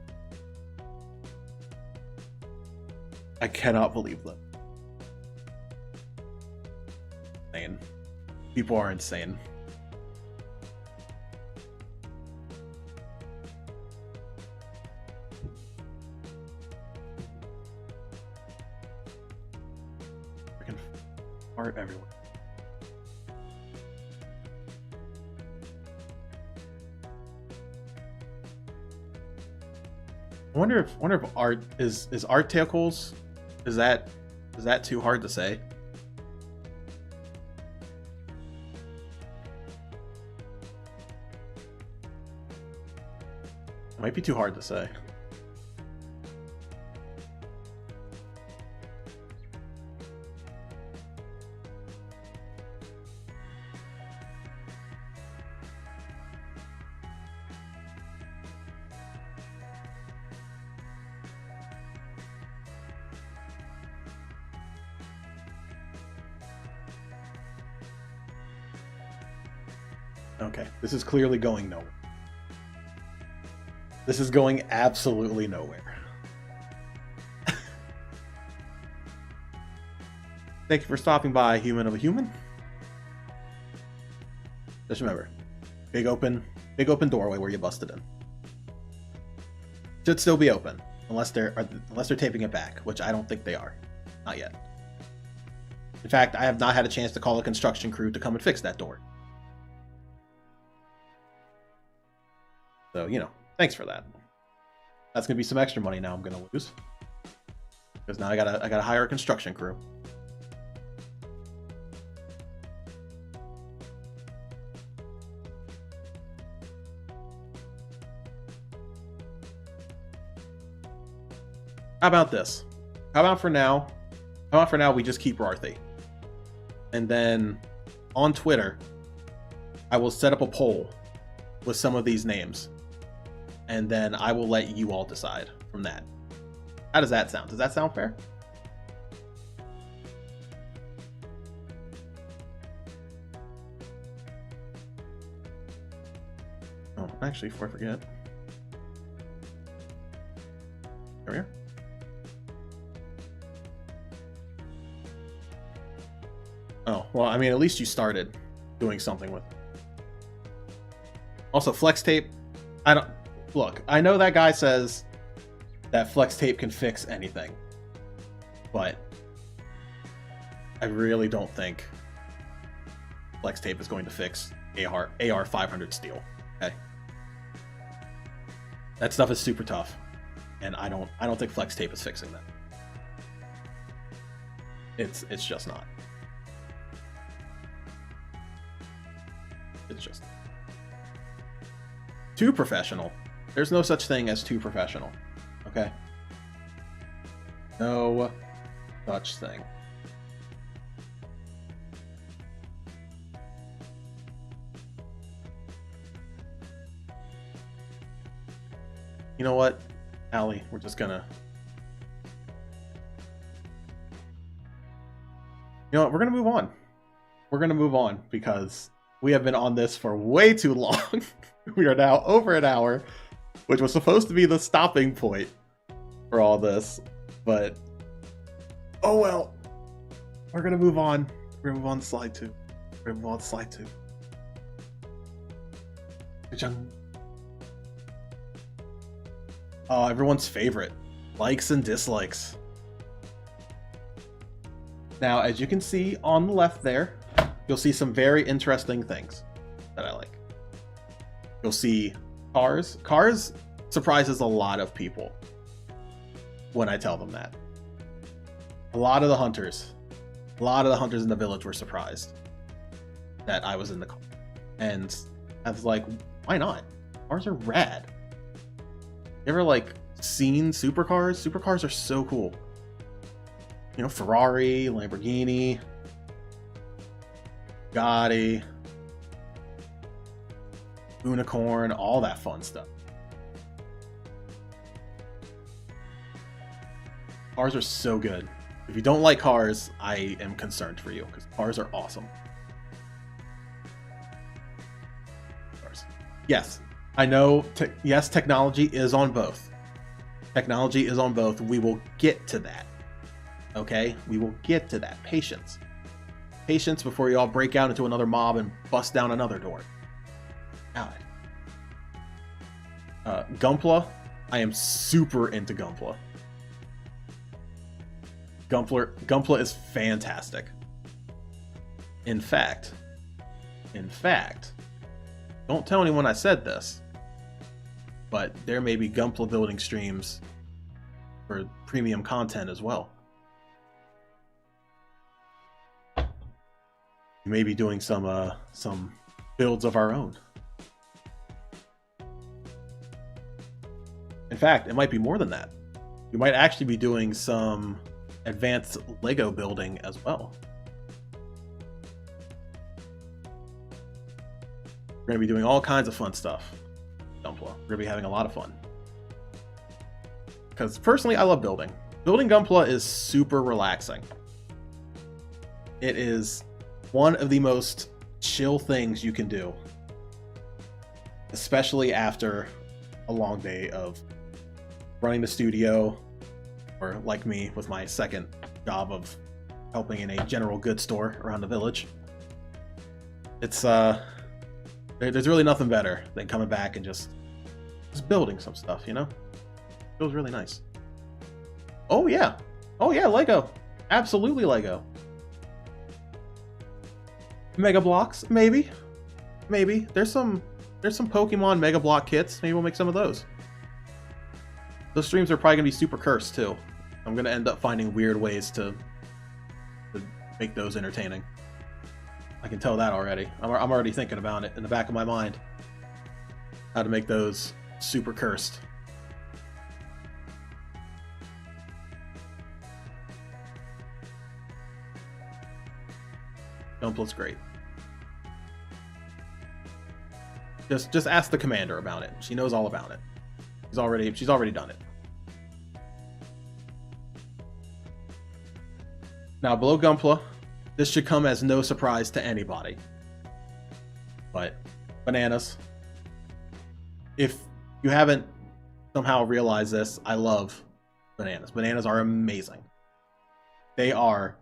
I cannot believe them. Insane. People are insane. Freaking fart everywhere. I wonder if art is art tailcles. Is that too hard to say? It might be too hard to say. Okay, this is clearly going nowhere. This is going absolutely nowhere. Thank you for stopping by, human of a human. Just remember, big open doorway where you busted in. Should still be open, unless they're taping it back, which I don't think they are. Not yet. In fact, I have not had a chance to call a construction crew to come and fix that door. So, you know, thanks for that. That's gonna be some extra money now I'm gonna lose. Because now I gotta hire a construction crew. How about this? How about for now we just keep Rarthy. And then on Twitter, I will set up a poll with some of these names. and then I will let you all decide from that. How does that sound? Does that sound fair? Oh, actually, before I forget. There we are. Oh, well, I mean, at least you started doing something with it. Also, flex tape. Look, I know that guy says that flex tape can fix anything, but I really don't think flex tape is going to fix AR 500 steel. Okay, that stuff is super tough, and I don't think flex tape is fixing that. It's just not. It's just too professional. There's no such thing as too professional. Okay? No such thing. You know what, Allie? We're just gonna... You know what? We're gonna move on. We're gonna move on because we have been on this for way too long. We are now over an hour, which was supposed to be the stopping point for all this, but oh well. We're gonna move on. We're gonna move on to slide 2. We're gonna move on to slide 2. Oh, everyone's favorite. Likes and dislikes. Now, as you can see on the left there, you'll see some very interesting things that I like. You'll see cars. Cars surprises a lot of people when I tell them that. A lot of the hunters in the village were surprised that I was in the car. And I was like, why not? Cars are rad. You ever like seen supercars? Supercars are so cool. You know, Ferrari, Lamborghini, Bugatti, unicorn, all that fun stuff. Cars are so good. If you don't like cars, I am concerned for you because cars are awesome. Cars. Yes, I know. Yes, technology is on both. Technology is on both. We will get to that. Okay? We will get to that. Patience. Patience before you all break out into another mob and bust down another door. God. Gunpla. I am super into Gunpla. Gunpla is fantastic. In fact, don't tell anyone I said this, but there may be Gunpla building streams for premium content as well. We may be doing some builds of our own. In fact, it might be more than that. We might actually be doing some advanced Lego building as well. We're going to be doing all kinds of fun stuff. Gunpla. We're going to be having a lot of fun. Because personally, I love building. Building Gunpla is super relaxing. It is one of the most chill things you can do. Especially after a long day of running the studio, or like me with my second job of helping in a general goods store around the village. It's there's really nothing better than coming back and just building some stuff, you know? It feels really nice. Oh yeah, Lego, absolutely Lego. Mega blocks, maybe. There's some Pokemon Mega Block kits. Maybe we'll make some of those. Those streams are probably gonna be super cursed too. I'm gonna end up finding weird ways to make those entertaining. I can tell that already. I'm already thinking about it in the back of my mind. How to make those super cursed. Gunpla's great. Just ask the commander about it. She knows all about it. She's already done it. Now, below Gunpla, this should come as no surprise to anybody. But bananas. If you haven't somehow realized this, I love bananas. Bananas are amazing. They are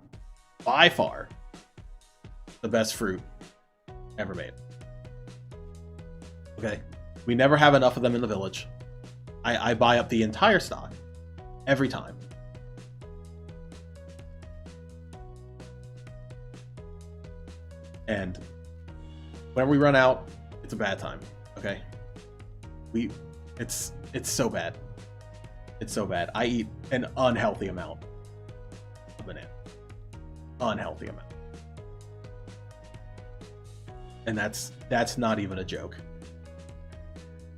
by far the best fruit ever made. Okay, we never have enough of them in the village. I buy up the entire stock every time. And whenever we run out, it's a bad time. Okay, it's so bad. It's so bad. I eat an unhealthy amount of banana. Unhealthy amount. And that's not even a joke.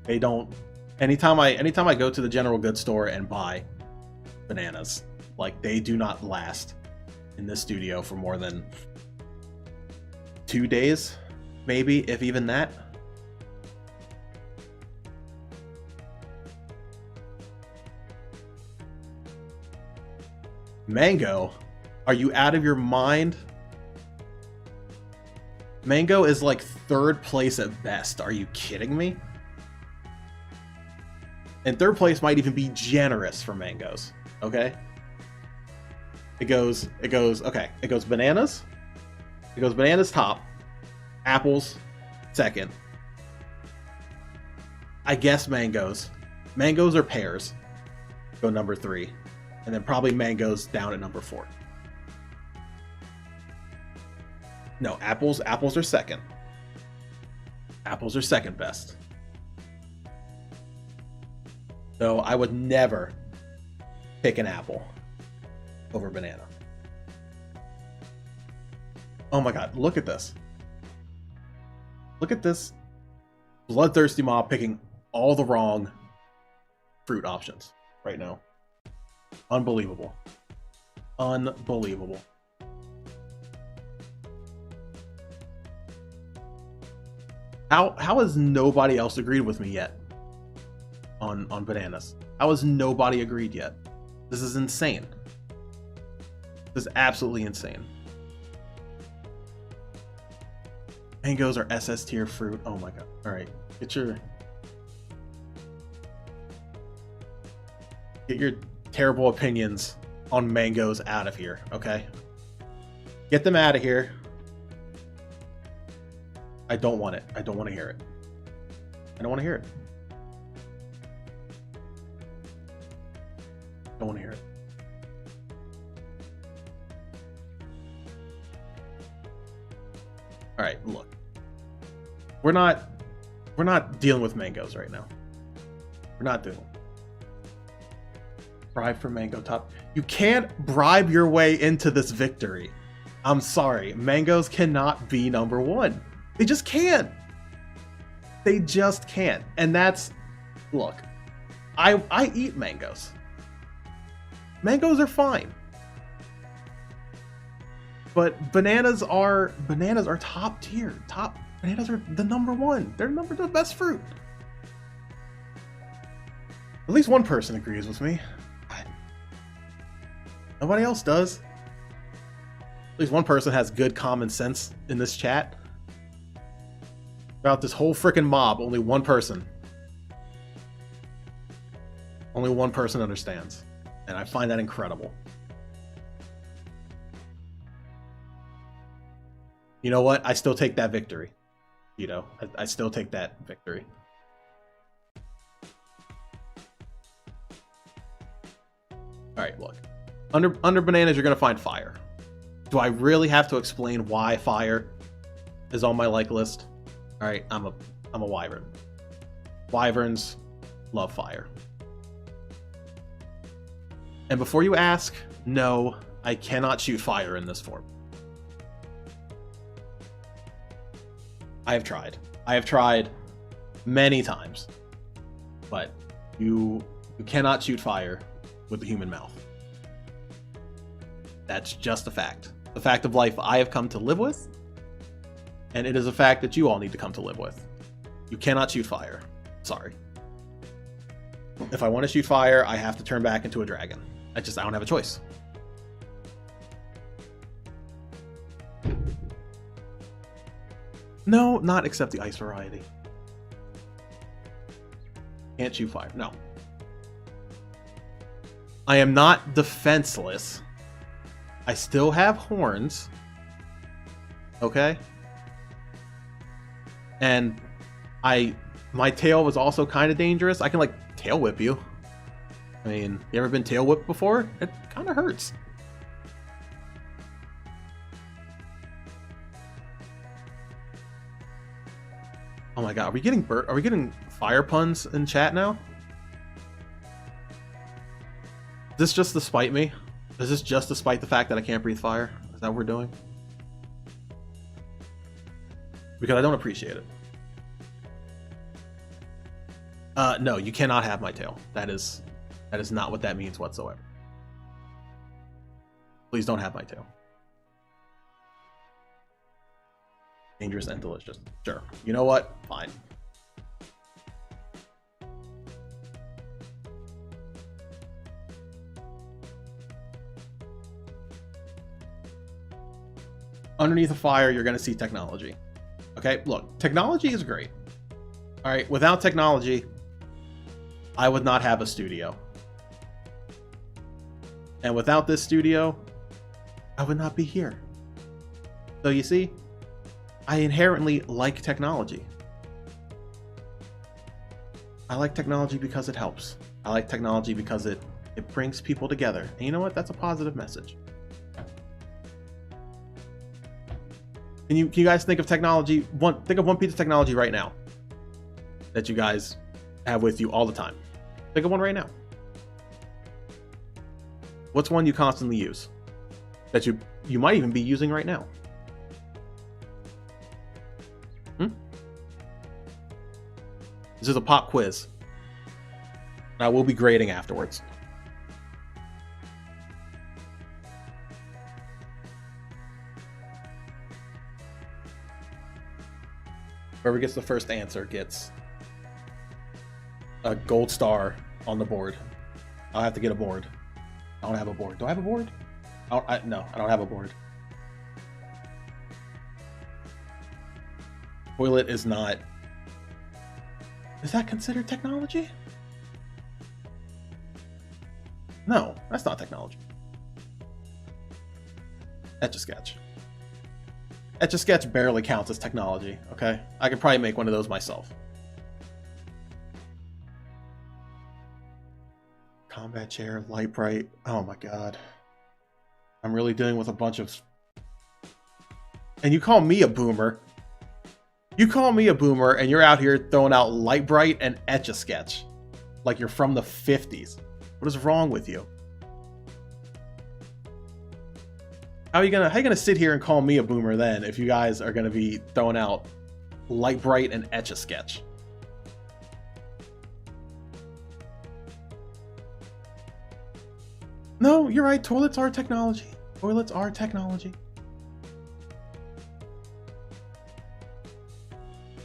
They don't. Anytime I go to the general goods store and buy bananas, like, they do not last in this studio for more than 2 days, maybe, if even that. Mango? Are you out of your mind? Mango is like 3rd place at best. Are you kidding me? And 3rd place might even be generous for mangoes. Okay? It goes bananas. It goes bananas top. Apples second. I guess mangoes. Mangoes or pears go number 3. And then probably mangoes down at number 4. No, apples are second. Apples are second best. So I would never pick an apple over banana. Oh my god, look at this. Look at this bloodthirsty mob picking all the wrong fruit options right now. Unbelievable. Unbelievable. How has nobody else agreed with me yet on bananas? How has nobody agreed yet? This is insane. This is absolutely insane. Mangoes are SS tier fruit. Oh my god. All right, get your terrible opinions on mangoes out of here, okay? Get them out of here. I don't want it. I don't want to hear it. I don't want to hear it. I don't want to hear it. All right, look. We're not dealing with mangoes right now. We're not doing it. Bribe for mango top. You can't bribe your way into this victory. I'm sorry. Mangoes cannot be number 1. They just can't. They just can't. And that's, look, I eat mangoes. Mangoes are fine. But bananas are top tier. Bananas are the number 1. They're the best fruit. At least one person agrees with me. Nobody else does. At least one person has good common sense in this chat. About this whole freaking mob, only one person. Only one person understands. And I find that incredible. You know what? I still take that victory. You know, I still take that victory. Alright, look. Under bananas, you're going to find fire. Do I really have to explain why fire is on my like list? Alright, I'm a wyvern. Wyverns love fire. And before you ask, no, I cannot shoot fire in this form. I have tried. I have tried many times. But you cannot shoot fire with the human mouth. That's just a fact. The fact of life I have come to live with, and it is a fact that you all need to come to live with. You cannot shoot fire. Sorry. If I want to shoot fire, I have to turn back into a dragon. I don't have a choice. No, not except the ice variety. Can't shoot fire. No. I am not defenseless. I still have horns. Okay? And my tail was also kind of dangerous. I can like tail whip you. I mean, you ever been tail whipped before? It kind of hurts. Oh my god, are we getting fire puns in chat now? Is this just to spite me? Is this just to spite the fact that I can't breathe fire? Is that what we're doing? Because I don't appreciate it. No, you cannot have my tail. That is not what that means whatsoever. Please don't have my tail. Dangerous and delicious. Sure. You know what? Fine. Underneath a fire, you're going to see technology. Okay, look, technology is great. All right, without technology, I would not have a studio. And without this studio, I would not be here. So you see, I inherently like technology. I like technology because it helps. I like technology because it brings people together. And you know what? That's a positive message. Can you guys think of technology? Think of one piece of technology right now that you guys have with you all the time. Think of one right now. What's one you constantly use that you might even be using right now? This is a pop quiz. I will be grading afterwards. Whoever gets the first answer gets a gold star on the board. I'll have to get a board. I don't have a board. Do I have a board? No, I don't have a board. Toilet is not... Is that considered technology? No, that's not technology. Etch-a-Sketch. Etch-a-Sketch barely counts as technology, okay? I could probably make one of those myself. Combat chair, light bright. Oh my god. I'm really dealing with a bunch of... And you call me a boomer. You call me a boomer and you're out here throwing out light bright and Etch-a-Sketch. Like you're from the 50s. What is wrong with you? How are you gonna sit here and call me a boomer then if you guys are gonna be throwing out light bright and Etch-a-Sketch? No, you're right. Toilets are technology. Toilets are technology.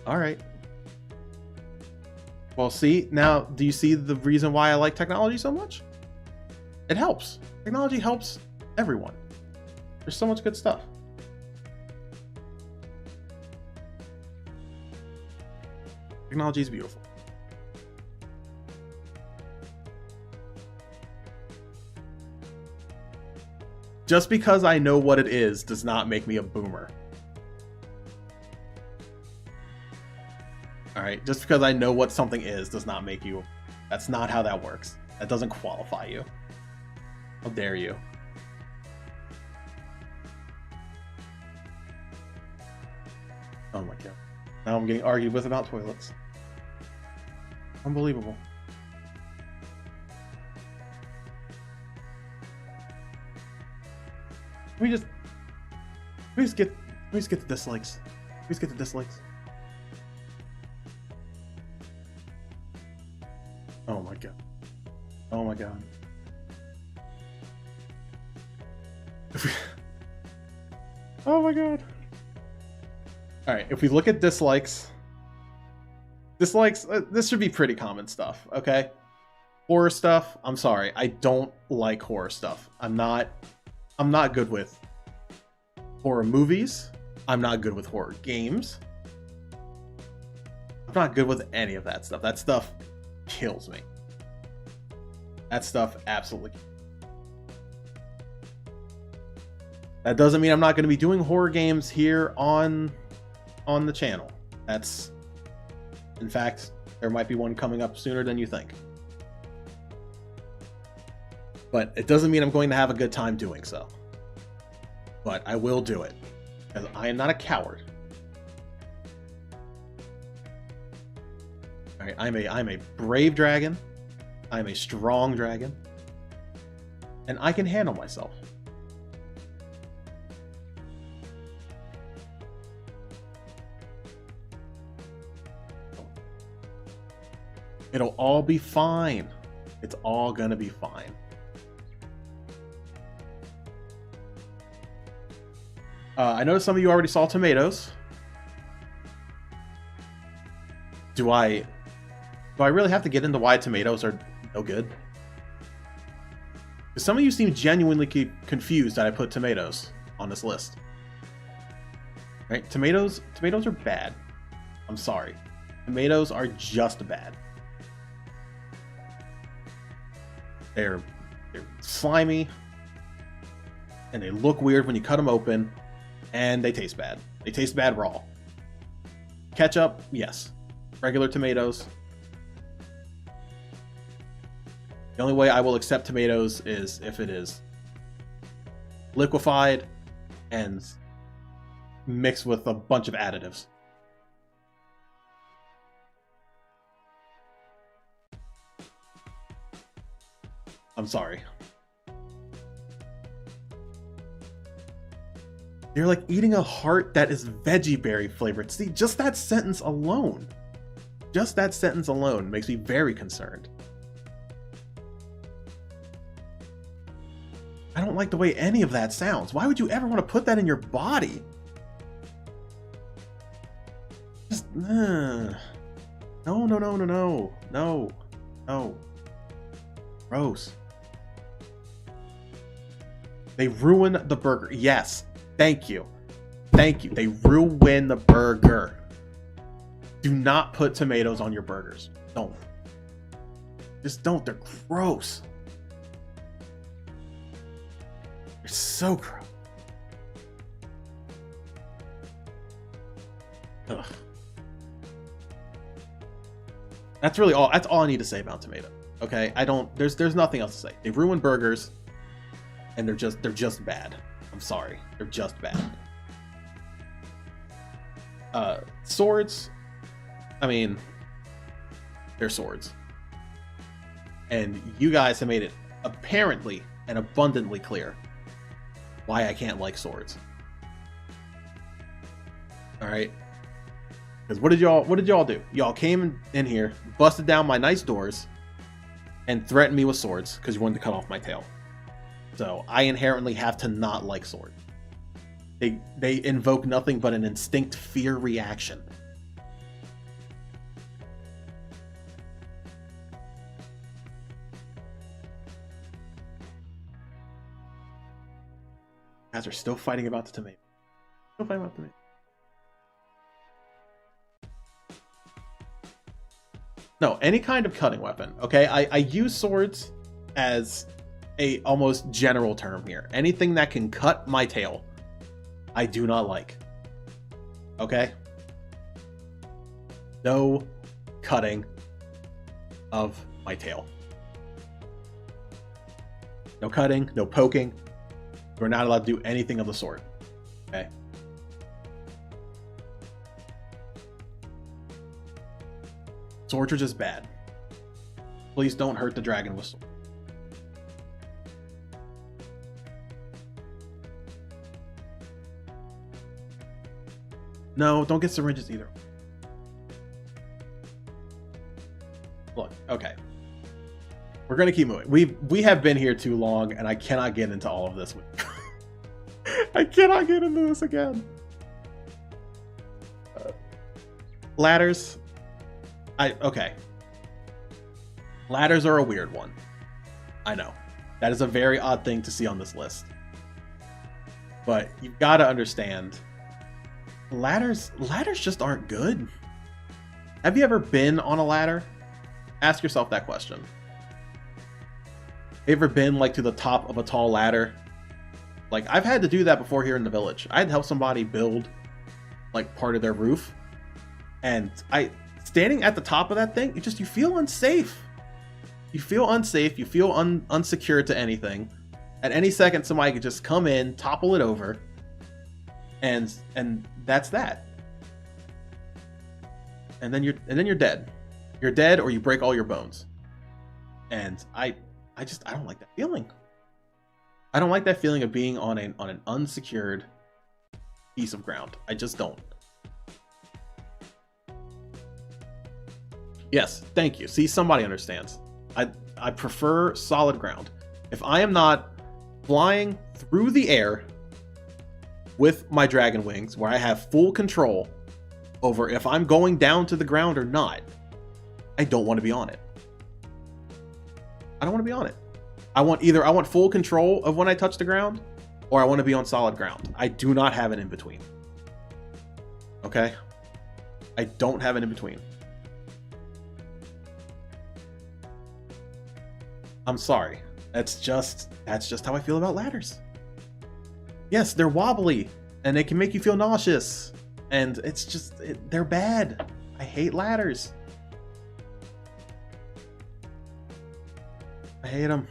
All right. Well, see, now, do you see the reason why I like technology so much? It helps. Technology helps everyone. There's so much good stuff. Technology is beautiful. Just because I know what it is does not make me a boomer. Alright, just because I know what something is does not make you... That's not how that works. That doesn't qualify you. How dare you? Oh my god. Now I'm getting argued with about toilets. Unbelievable. Let me just get the dislikes. Please get the dislikes. Oh my god. Oh my god. Oh my god. Alright, if we look at dislikes, this should be pretty common stuff, okay? Horror stuff, I'm sorry. I don't like horror stuff. I'm not good with horror movies. I'm not good with horror games. I'm not good with any of that stuff. That stuff kills me. That stuff absolutely kills me. That doesn't mean I'm not going to be doing horror games here on the channel. That's, in fact, there might be one coming up sooner than you think. But it doesn't mean I'm going to have a good time doing so. But I will do it, because I am not a coward. All right, I'm a brave dragon. I'm a strong dragon, and I can handle myself. It'll all be fine. It's all gonna be fine. I noticed some of you already saw tomatoes. Do I really have to get into why tomatoes are no good? Because some of you seem genuinely confused that I put tomatoes on this list. Right? Tomatoes are bad. I'm sorry. Tomatoes are just bad. They're slimy, and they look weird when you cut them open, and they taste bad. They taste bad raw. Ketchup, yes. Regular tomatoes. The only way I will accept tomatoes is if it is liquefied and mixed with a bunch of additives. I'm sorry. You're like eating a heart that is veggie berry flavored. See, just that sentence alone. Just that sentence alone makes me very concerned. I don't like the way any of that sounds. Why would you ever want to put that in your body? Just, no. Gross. They ruin the burger. Yes. Thank you. Thank you. They ruin the burger. Do not put tomatoes on your burgers. Don't. Just don't. They're gross. They're so gross. Ugh. That's really all. That's all I need to say about tomato. Okay, I don't. There's nothing else to say. They ruin burgers, and they're just bad. I'm sorry, they're just bad. Swords. I mean, they're swords, and you guys have made it apparently and abundantly clear why I can't like swords. All right. Because what did y'all do? Y'all came in here, busted down my nice doors, and threatened me with swords because you wanted to cut off my tail. So I inherently have to not like swords. They invoke nothing but an instinct fear reaction. You guys are still fighting about the tomato. Still fighting about the tomato. No, any kind of cutting weapon. Okay, I use swords as a almost general term here. Anything that can cut my tail, I do not like. Okay? No cutting of my tail. No cutting, no poking. We're not allowed to do anything of the sort. Okay? Swords are just bad. Please don't hurt the dragon with swords. No, don't get syringes either. Look, okay. We're gonna keep moving. We have been here too long, and I cannot get into all of this. I cannot get into this again. Ladders. Okay. Ladders are a weird one. I know. That is a very odd thing to see on this list. But you've got to understand, ladders just aren't good. Have you ever been on a ladder? Ask yourself that question. Have you ever been like to the top of a tall ladder? Like, I've had to do that before here in the village. I had to help somebody build like part of their roof. And standing at the top of that thing, you feel unsafe. You feel unsafe, you feel unsecured to anything. At any second, somebody could just come in, topple it over, and that's that. And then you're dead. You're dead, or you break all your bones. And I don't like that feeling. I don't like that feeling of being on an unsecured piece of ground. I just don't. Yes, thank you. See, somebody understands. I prefer solid ground. If I am not flying through the air with my dragon wings, where I have full control over if I'm going down to the ground or not, I don't want to be on it. I don't want to be on it. I want full control of when I touch the ground, or I want to be on solid ground. I do not have an in between. Okay? I don't have an in between. I'm sorry. That's just how I feel about ladders. Yes, they're wobbly and they can make you feel nauseous, and they're bad. I hate ladders. I hate them.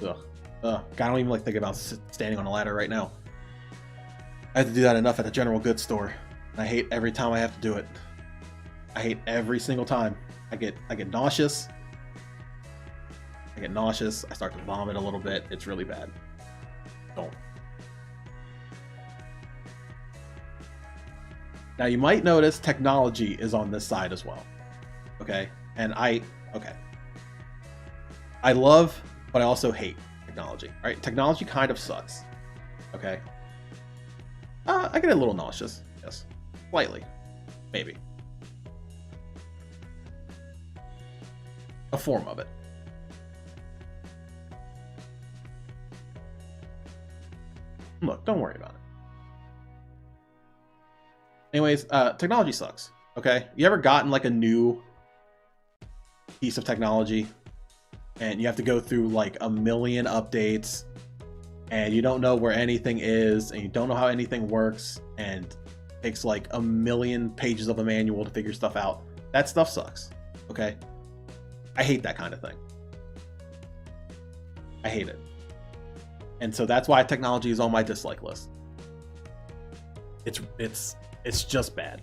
Ugh. I don't even think about standing on a ladder right now. I have to do that enough at a general goods store. I hate every time I have to do it. I hate every single time. I get nauseous. I get nauseous. I start to vomit a little bit. It's really bad. Don't. Now you might notice technology is on this side as well. Okay? And I love, but I also hate technology. All right? Technology kind of sucks. Okay? I get a little nauseous. Yes. Slightly. Maybe. A form of it. Look, don't worry about it. Anyways, technology sucks. Okay? You ever gotten like a new piece of technology and you have to go through like a million updates and you don't know where anything is and you don't know how anything works and it takes like a million pages of a manual to figure stuff out? That stuff sucks. Okay? I hate that kind of thing. I hate it. And so that's why technology is on my dislike list. It's just bad.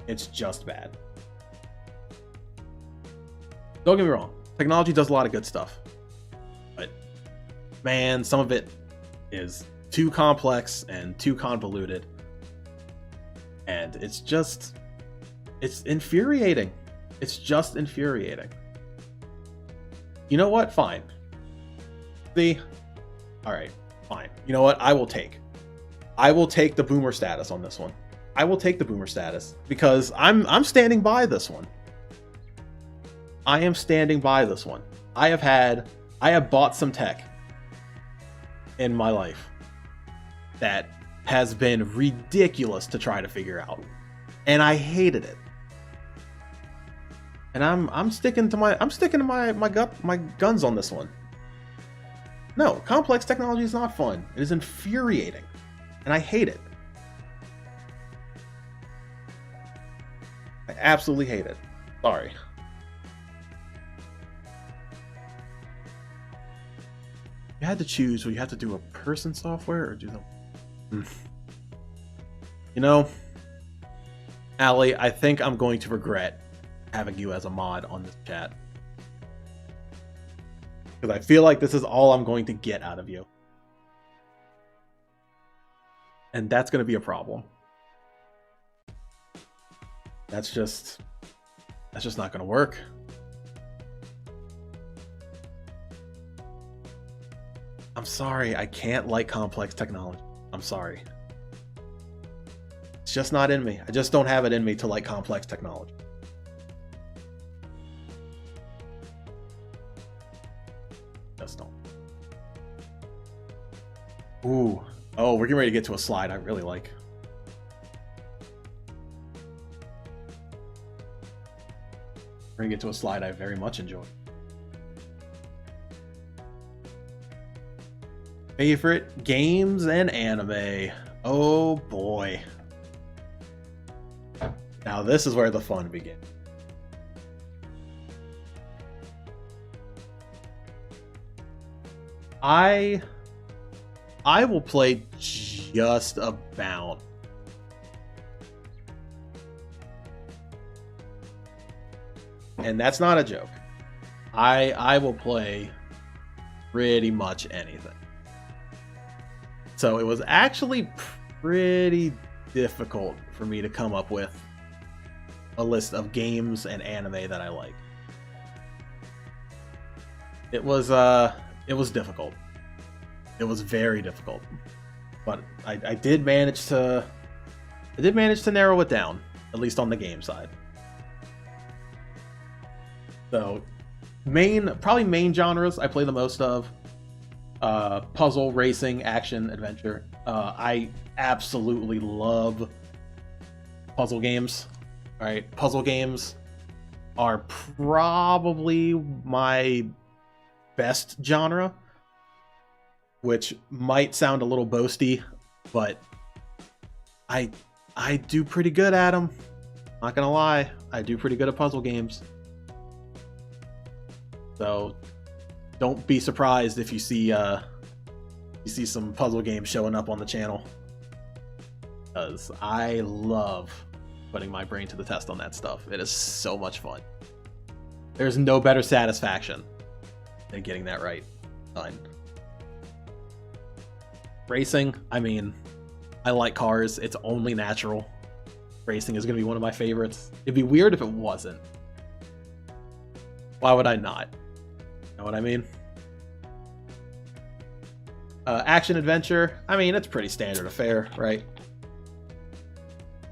It's just bad. Don't get me wrong. Technology does a lot of good stuff. But man, some of it is too complex and too convoluted. And it's infuriating. It's just infuriating. You know what? Fine. See? Alright, fine. You know what? I will take the boomer status on this one. I will take the boomer status because I'm standing by this one. I am standing by this one. I have bought some tech in my life that has been ridiculous to try to figure out. And I hated it. And I'm sticking to my guns on this one. No, complex technology is not fun. It is infuriating. And I hate it. I absolutely hate it. Sorry. You had to choose, will you have to do a person software or do them? You know, Allie, I think I'm going to regret having you as a mod on this chat. Because I feel like this is all I'm going to get out of you. And that's going to be a problem. That's just not going to work. I'm sorry, I can't like complex technology. I'm sorry. It's just not in me. I just don't have it in me to like complex technology. Just don't. Ooh. Oh, we're getting ready to get to a slide I really like. We're gonna get to a slide I very much enjoy. Favorite games and anime. Oh boy. Now this is where the fun begins. I will play just about and that's not a joke. I will play pretty much anything. So it was actually pretty difficult for me to come up with a list of games and anime that I like. It was difficult. It was very difficult. But I did manage to narrow it down, at least on the game side. So probably main genres I play the most of. Puzzle, racing, action, adventure. I absolutely love puzzle games. All right, puzzle games are probably my best genre, which might sound a little boasty, but I do pretty good at them. Not gonna lie, I do pretty good at puzzle games. So don't be surprised if you see some puzzle games showing up on the channel, because I love putting my brain to the test on that stuff. It is so much fun. There's no better satisfaction than getting that right done. Racing, I mean, I like cars. It's only natural. Racing is going to be one of my favorites. It'd be weird if it wasn't. Why would I not? Know what I mean? Action adventure, I mean, it's pretty standard affair, right?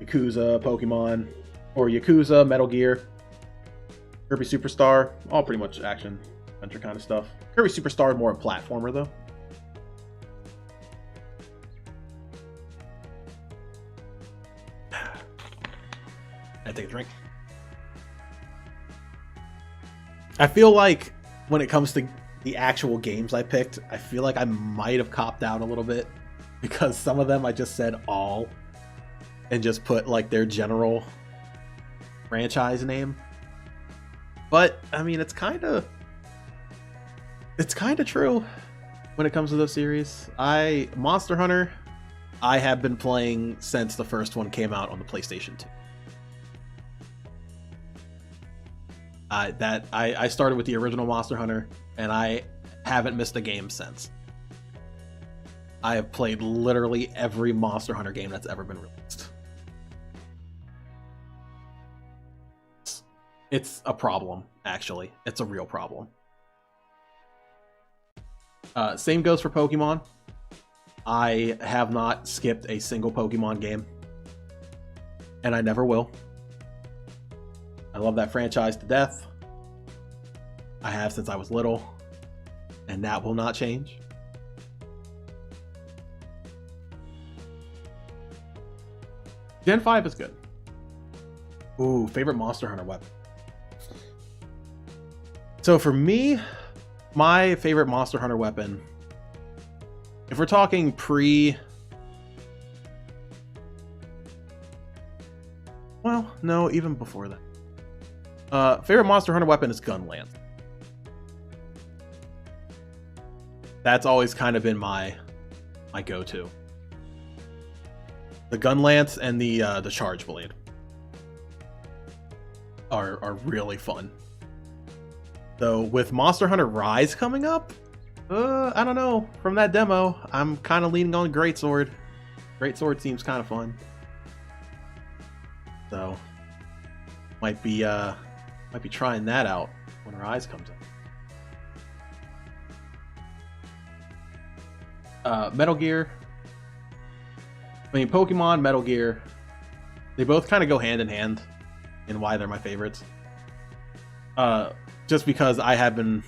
Yakuza, Pokemon, or Yakuza, Metal Gear, Kirby Superstar, all pretty much action adventure kind of stuff. Kirby Superstar more a platformer though. I take a drink. I feel like when it comes to the actual games I picked, I feel like I might have copped out a little bit, because some of them I just said all and just put like their general franchise name. But I mean, it's kind of true when it comes to those series. Monster Hunter, I have been playing since the first one came out on the PlayStation 2. I started with the original Monster Hunter, and I haven't missed a game since. I have played literally every Monster Hunter game that's ever been released. It's a problem, actually. It's a real problem. Same goes for Pokemon. I have not skipped a single Pokemon game, and I never will. I love that franchise to death. I have since I was little, and that will not change. Gen 5 is good. Ooh, favorite Monster Hunter weapon. So for me, my favorite Monster Hunter weapon, if we're talking well, no, even before that. Favorite Monster Hunter weapon is Gun Lance. That's always kind of been my go-to. The Gun Lance and the Charge Blade are really fun. Though with Monster Hunter Rise coming up, I don't know. From that demo, I'm kind of leaning on Greatsword. Greatsword seems kind of fun. So might be trying that out when Rise comes out. Metal Gear. I mean, Pokemon, Metal Gear, They both kind of go hand in hand in why they're my favorites. Just because I have been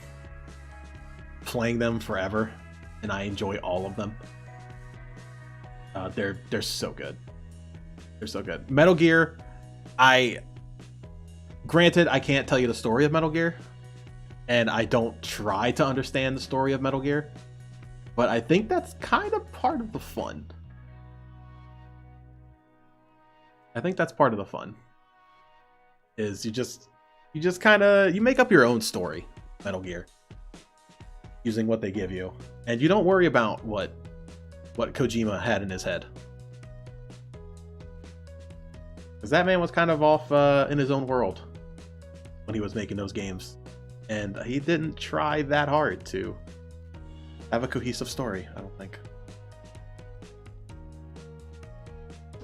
playing them forever, and I enjoy all of them. They're so good. They're so good. Metal Gear, granted, I can't tell you the story of Metal Gear, and I don't try to understand the story of Metal Gear, but I think that's kind of part of the fun. I think that's part of the fun. Is you just kind of, you make up your own story, Metal Gear, using what they give you, and you don't worry about what Kojima had in his head. Because that man was kind of off in his own world when he was making those games. And he didn't try that hard to have a cohesive story, I don't think.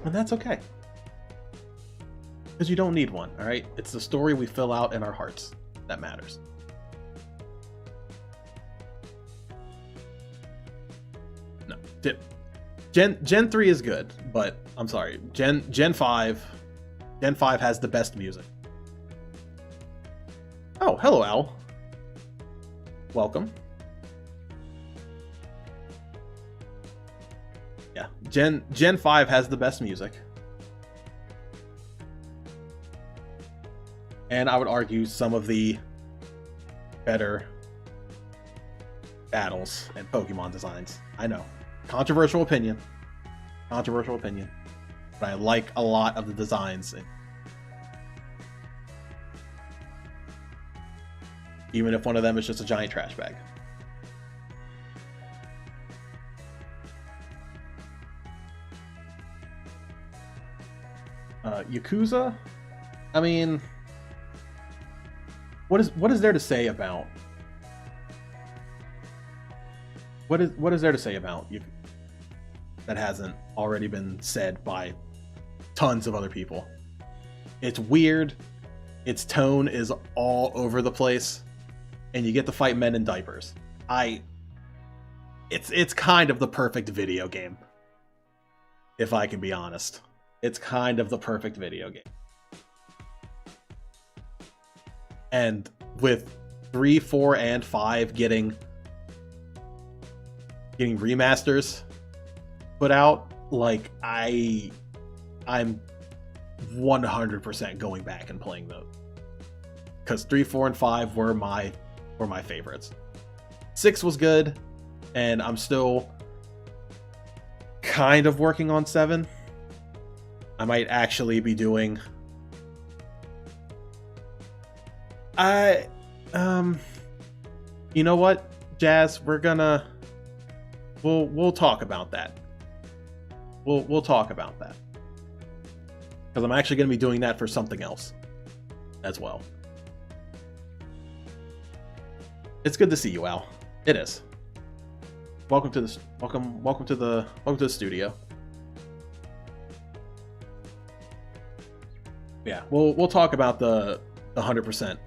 And that's okay. Because you don't need one, alright? It's the story we fill out in our hearts that matters. No. Gen 3 is good, but I'm sorry. Gen 5 has the best music. Oh, hello, Al. Welcome. Yeah, Gen 5 has the best music. And I would argue some of the better battles and Pokemon designs. I know. Controversial opinion. Controversial opinion. But I like a lot of the designs. Even if one of them is just a giant trash bag. Yakuza? I mean, what is there to say about what is there to say about you that hasn't already been said by tons of other people? It's weird, its tone is all over the place, and you get to fight men in diapers. It's kind of the perfect video game, if I can be honest. It's kind of the perfect video game. And with 3, 4, and 5 getting remasters put out, like, I'm 100% going back and playing those. Because 3, 4, and 5 were my favorites. 6 was good, and I'm still kind of working on 7. I might actually be doing you know what, Jazz, we'll talk about that. We'll talk about that. Because I'm actually going to be doing that for something else as well. It's good to see you, Al. It is. Welcome to the studio. Yeah, we'll talk about the 100%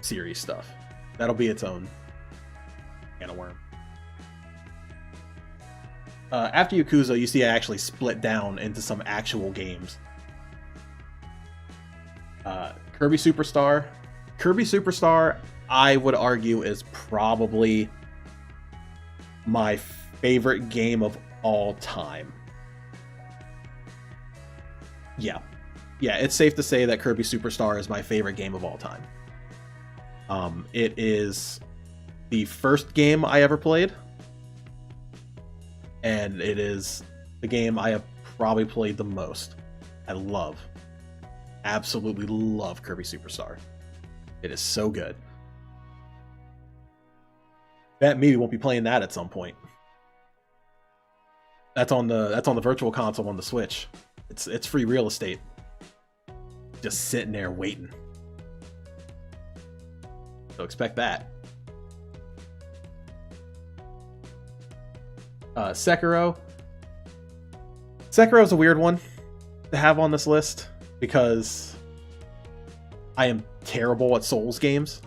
series stuff. That'll be its own can of worm. After Yakuza, you see I actually split down into some actual games. Kirby Superstar. Kirby Superstar, I would argue, is probably my favorite game of all time. Yeah, it's safe to say that Kirby Superstar is my favorite game of all time. It is the first game I ever played, and it is the game I have probably played the most. I absolutely love Kirby Superstar. It is so good. Bet me we won't be playing that at some point. That's on the Virtual Console on the Switch. It's free real estate. Just sitting there waiting. So expect that. Sekiro. Sekiro's a weird one to have on this list because I am terrible at Souls games.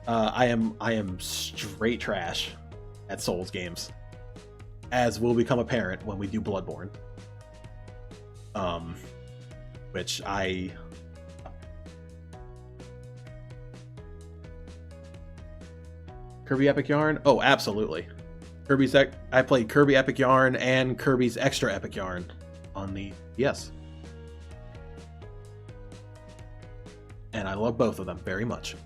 I am straight trash at Souls games, as will become apparent when we do Bloodborne. which Kirby Epic Yarn? Oh, absolutely. I played Kirby Epic Yarn and Kirby's Extra Epic Yarn on the DS. And I love both of them very much.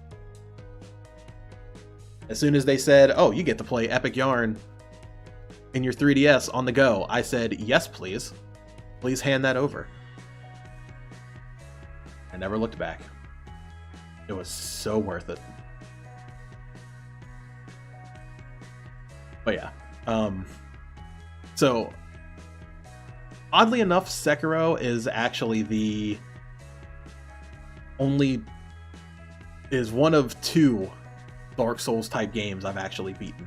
As soon as they said, oh, you get to play Epic Yarn in your 3DS on the go, I said, yes, please. Please hand that over. I never looked back. It was so worth it. But yeah. So, oddly enough, Sekiro is actually is one of 2 Dark Souls type games I've actually beaten.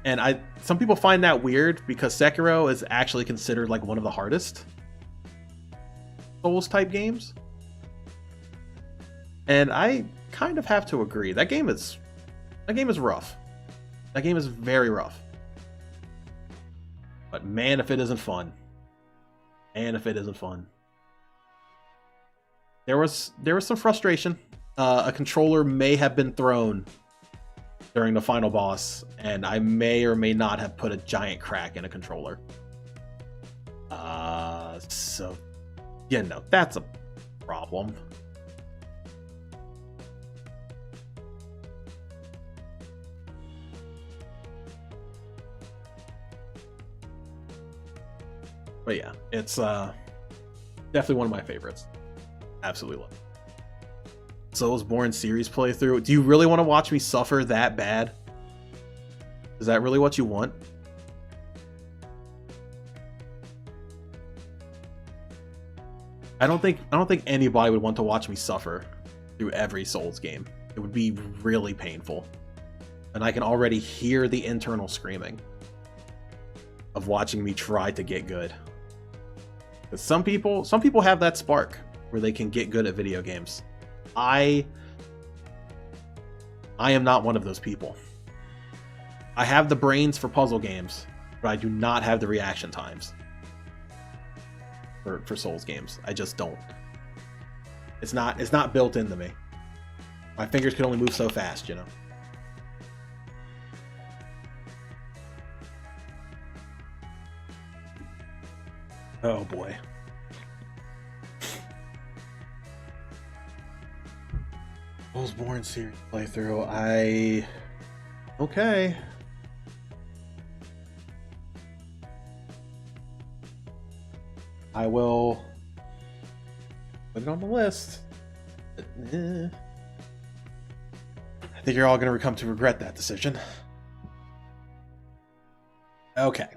And some people find that weird because Sekiro is actually considered like one of the hardest Souls type games. And I kind of have to agree. That game is rough. That game is very rough. But man, if it isn't fun. Man, if it isn't fun. There was some frustration. A controller may have been thrown during the final boss, and I may or may not have put a giant crack in a controller. So, yeah, no, that's a problem. But yeah, it's definitely one of my favorites. Absolutely love it. Soulsborne series playthrough. Do you really want to watch me suffer that bad? Is that really what you want? I don't think anybody would want to watch me suffer through every Souls game. It would be really painful. And I can already hear the internal screaming of watching me try to get good. Because some people have that spark where they can get good at video games. I am not one of those people. I have the brains for puzzle games, but I do not have the reaction times for Souls games. I just don't. It's not built into me. My fingers can only move so fast, you know. Oh boy. Soulsborne series playthrough. Okay. I will put it on the list. I think you're all going to come to regret that decision. Okay.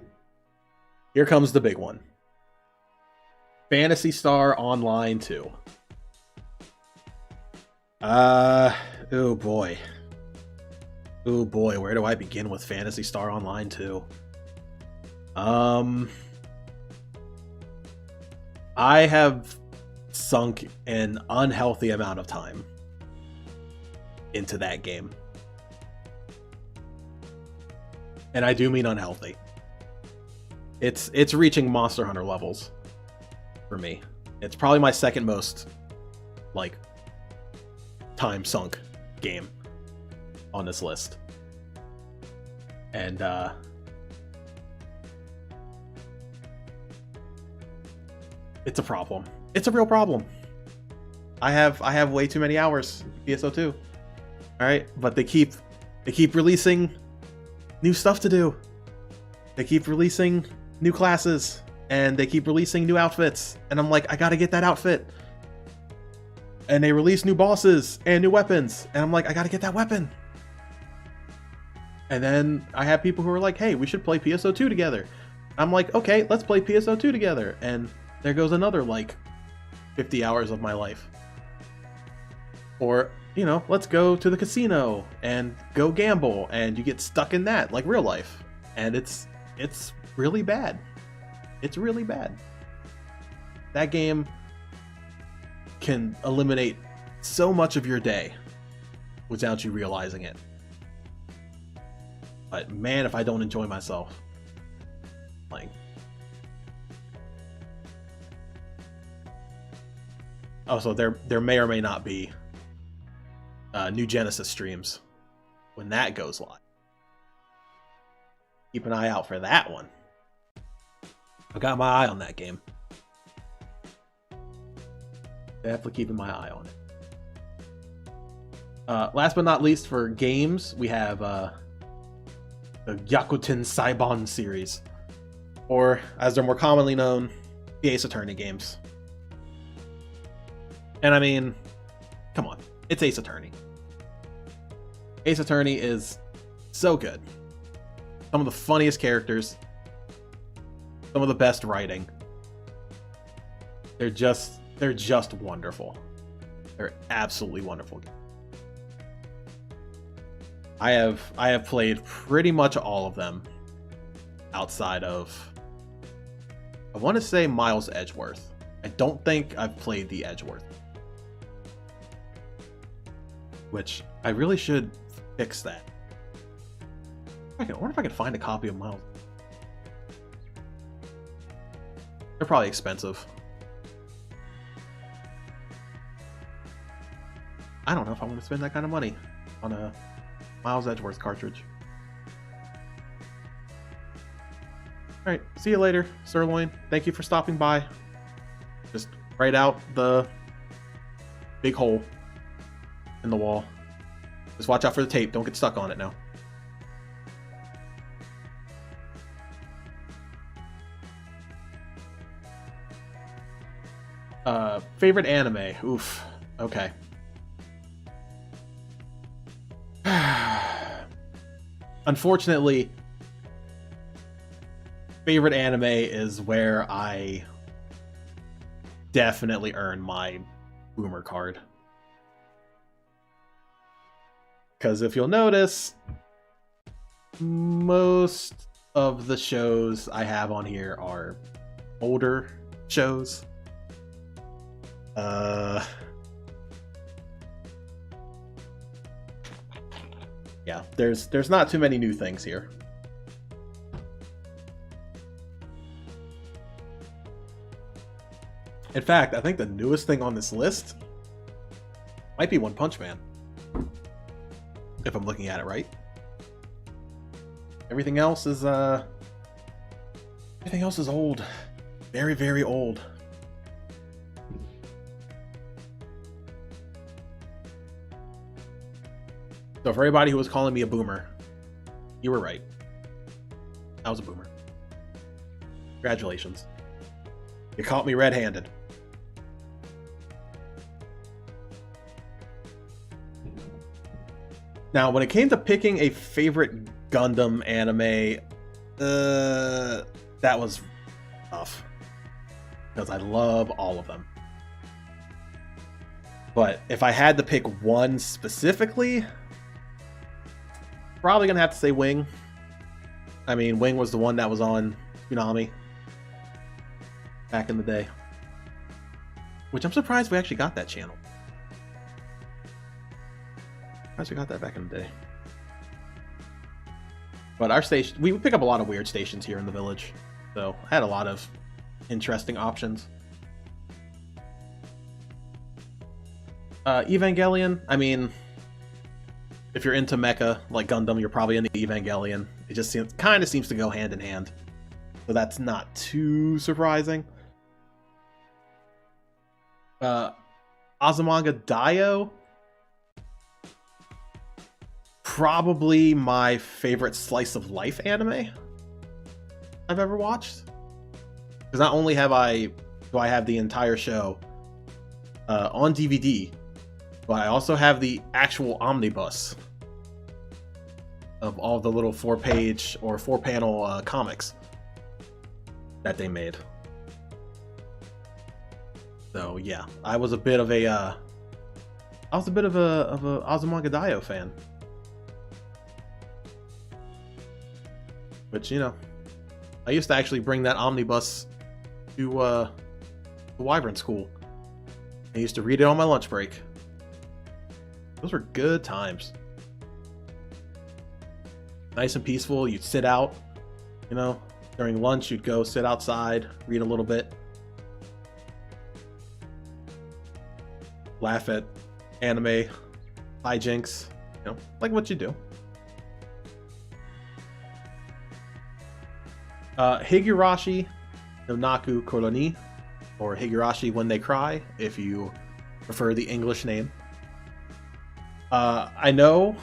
Here comes the big one. Phantasy Star Online 2. Oh boy. Oh boy, where do I begin with Phantasy Star Online 2? I have sunk an unhealthy amount of time into that game. And I do mean unhealthy. It's reaching Monster Hunter levels for me. It's probably my second most, like, time sunk game on this list. And it's a problem. It's a real problem. I have way too many hours PSO2. All right, but they keep releasing new stuff to do. They keep releasing new classes and they keep releasing new outfits, and I'm like, I got to get that outfit. And they release new bosses and new weapons, and I'm like, I got to get that weapon. And then I have people who are like, hey, we should play PSO2 together. I'm like, okay, let's play PSO2 together. And there goes another, like, 50 hours of my life. Or, you know, let's go to the casino and go gamble, and you get stuck in that, like real life. And it's really bad. It's really bad. That game can eliminate so much of your day without you realizing it. But man, if I don't enjoy myself. playing. Oh, so there may or may not be new Genesis streams when that goes live. Keep an eye out for that one. I got my eye on that game. Definitely keeping my eye on it. Last but not least, for games, we have the Yakuten Saibon series, or as they're more commonly known, the Ace Attorney games. And I mean, come on, it's Ace Attorney. Ace Attorney is so good. Some of the funniest characters, some of the best writing. They're just wonderful. They're absolutely wonderful. I have played pretty much all of them outside of, I want to say, Miles Edgeworth. I don't think I've played the Edgeworth, which I really should fix that. I wonder if I can find a copy of Miles. They're probably expensive. I don't know if I want to spend that kind of money on a Miles Edgeworth cartridge. Alright, see you later, Sirloin. Thank you for stopping by. Just write out the big hole in the wall. Just watch out for the tape. Don't get stuck on it now. Favorite anime? Oof. Okay. Unfortunately, favorite anime is where I definitely earn my boomer card. Because if you'll notice, most of the shows I have on here are older shows. Yeah, there's not too many new things here. In fact, I think the newest thing on this list might be One Punch Man, if I'm looking at it right. Everything else is old. Very, very old. So for everybody who was calling me a boomer, you were right. I was a boomer. Congratulations. You caught me red-handed. Now, when it came to picking a favorite Gundam anime, that was tough. Because I love all of them. But if I had to pick one specifically, probably gonna have to say Wing. I mean, Wing was the one that was on Tsunami back in the day. Which I'm surprised we actually got that channel. Surprised we got that back in the day. But our station, we pick up a lot of weird stations here in the village. So I had a lot of interesting options. Evangelion, I mean, if you're into mecha like Gundam, you're probably into Evangelion. It just kind of seems to go hand in hand. So that's not too surprising. Azumanga Daioh, probably my favorite slice of life anime I've ever watched. Because not only do I have the entire show on DVD, but I also have the actual omnibus of all the little 4-page or 4-panel comics that they made. So yeah, I was a bit of a Azumanga Daioh fan. Which, you know, I used to actually bring that omnibus to the Wyvern School. I used to read it on my lunch break. Those were good times. Nice and peaceful. You'd sit out, you know, During lunch, you'd go sit outside, read a little bit, laugh at anime hijinks, you know, like what you do. Higurashi no Naku Koroni, or Higurashi When They Cry, if you prefer the English name. I know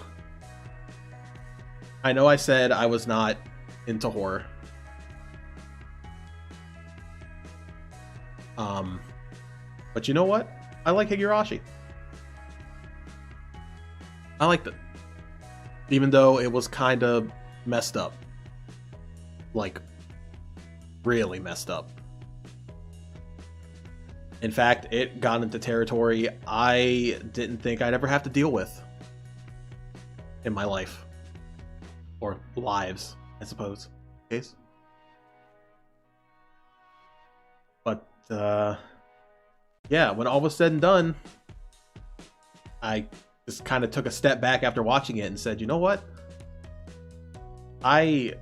I said I was not into horror. But you know what? I like Higurashi. I liked it. Even though it was kind of messed up. Like, really messed up. In fact, it got into territory I didn't think I'd ever have to deal with in my life. Or lives, I suppose. Case. But, yeah, when all was said and done, I just kind of took a step back after watching it and said, you know what? I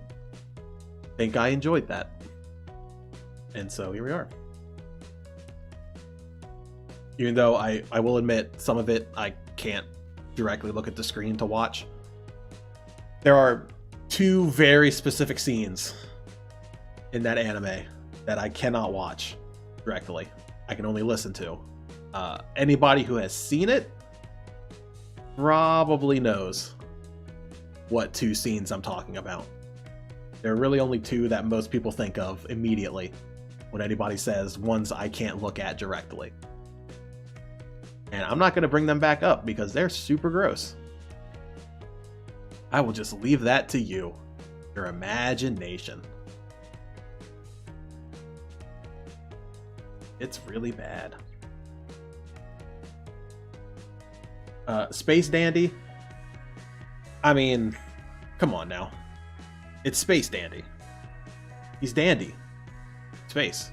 think I enjoyed that. And so here we are. Even though I will admit, some of it I can't directly look at the screen to watch. There are two very specific scenes in that anime that I cannot watch directly. I can only listen to. Anybody who has seen it probably knows what two scenes I'm talking about. There are really only two that most people think of immediately when anybody says ones I can't look at directly. And I'm not going to bring them back up because they're super gross. I will just leave that to you, your imagination. It's really bad. Space Dandy. I mean, come on now. It's Space Dandy. He's dandy. Space.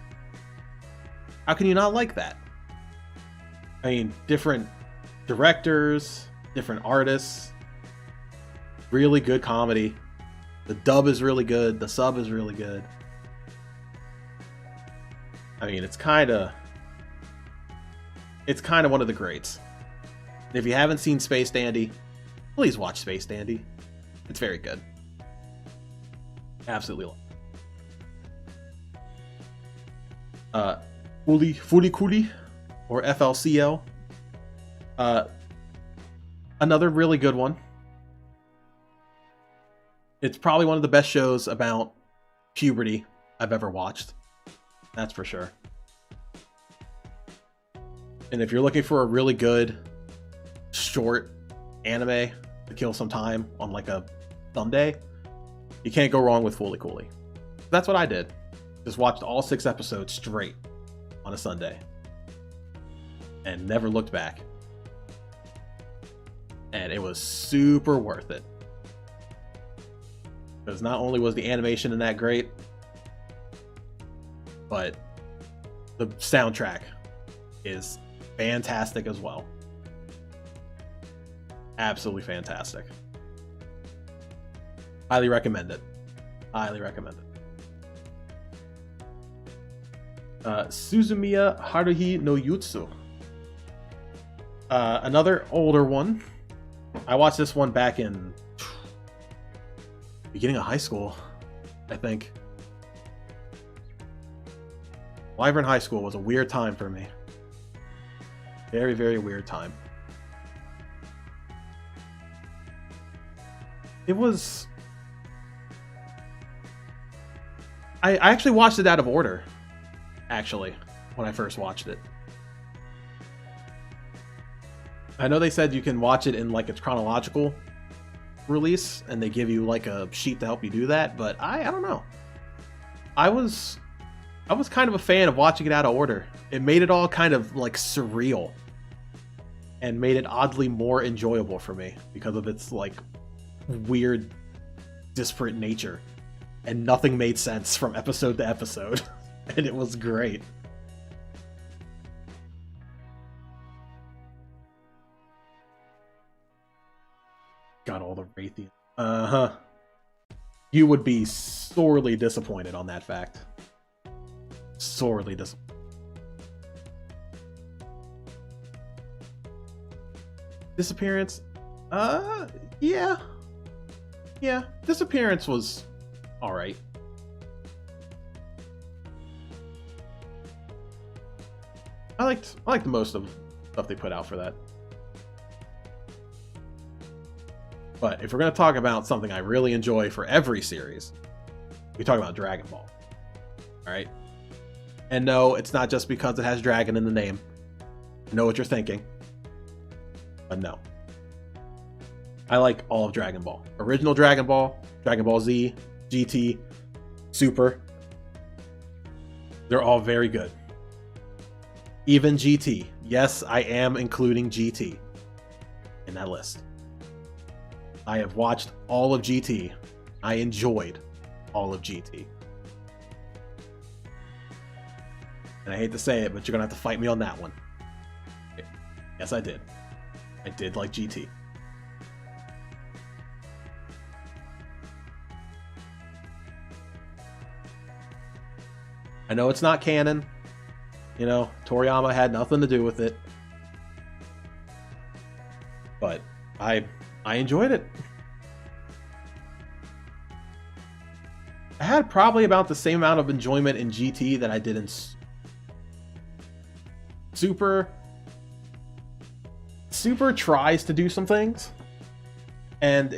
How can you not like that? I mean, different directors, different artists, really good comedy. The dub is really good. The sub is really good. I mean, it's kind of one of the greats. If you haven't seen Space Dandy, please watch Space Dandy. It's very good. Absolutely love it. Furikuri, or FLCL. Another really good one. It's probably one of the best shows about puberty I've ever watched. That's for sure. And if you're looking for a really good, short anime to kill some time on like a Sunday, you can't go wrong with Fooly Cooly. That's what I did. Just watched all 6 episodes straight on a Sunday. And never looked back. And it was super worth it. Because not only was the animation in that great, but the soundtrack is fantastic as well. Absolutely fantastic. Highly recommend it. Highly recommend it. Suzumiya Haruhi no Yutsu. Another older one. I watched this one back in beginning of high school, I think. Wyvern High School was a weird time for me. Very, very weird time. It was... I actually watched it out of order, actually, when I first watched it. I know they said you can watch it in like its chronological release, and they give you like a sheet to help you do that, but I don't know. I was kind of a fan of watching it out of order. It made it all kind of like surreal and made it oddly more enjoyable for me because of its like weird, disparate nature. And nothing made sense from episode to episode. And it was great. Got all the Raytheon. Uh-huh. you would be sorely disappointed on that fact. Sorely disappointed. Disappearance? Yeah. Yeah, Disappearance was alright. I liked most of the stuff they put out for that. But if we're going to talk about something I really enjoy for every series, we talk about Dragon Ball. Alright? And no, it's not just because it has dragon in the name. I know what you're thinking. But no. I like all of Dragon Ball. Original Dragon Ball Z, GT, Super. They're all very good. Even GT. Yes, I am including GT in that list. I have watched all of GT. I enjoyed all of GT. And I hate to say it, but you're going to have to fight me on that one. Yes, I did. I did like GT. I know it's not canon. You know, Toriyama had nothing to do with it. But I enjoyed it. I had probably about the same amount of enjoyment in GT that I did in Super. Super tries to do some things, and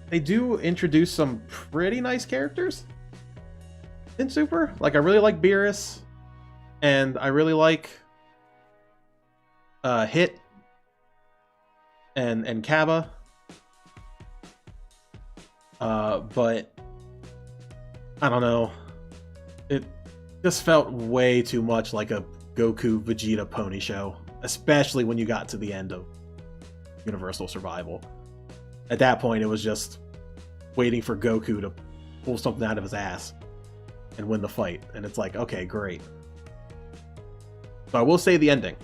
they do introduce some pretty nice characters in Super. Like, I really like Beerus, and I really like Hit and Kaba. But I don't know. It just felt way too much like a Goku Vegeta pony show, especially when you got to the end of Universal Survival. At that point, it was just waiting for Goku to pull something out of his ass and win the fight. And it's like, okay, great. So I will say the ending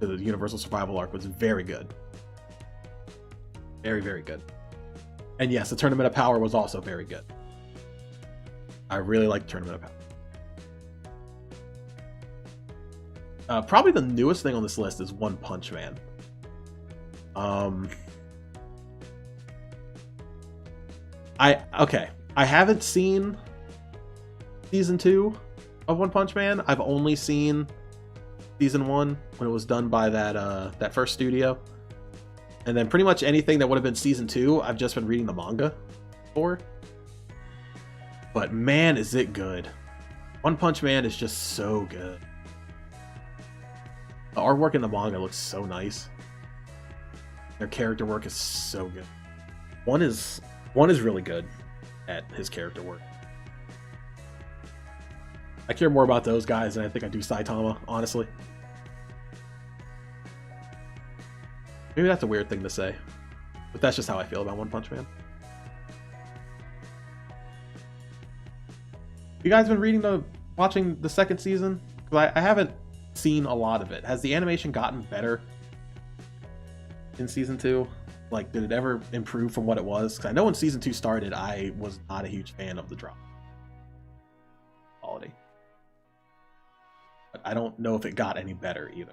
to the Universal Survival arc was very good. Very, very good. And yes, the Tournament of Power was also very good. I really like the Tournament of Power. Probably the newest thing on this list is One Punch Man. I haven't seen season 2 of One Punch Man. I've only seen season 1 when it was done by that first studio. And then pretty much anything that would have been season 2, I've just been reading the manga for. But man, is it good. One Punch Man is just so good. The artwork in the manga looks so nice. Their character work is so good. One is really good at his character work. I care more about those guys than I think I do Saitama, honestly. Maybe that's a weird thing to say, but that's just how I feel about One Punch Man. You guys been watching the second season? Because I haven't seen a lot of it. Has the animation gotten better in season 2? Like, did it ever improve from what it was? Because I know when season 2 started, I was not a huge fan of the drop quality. But I don't know if it got any better either.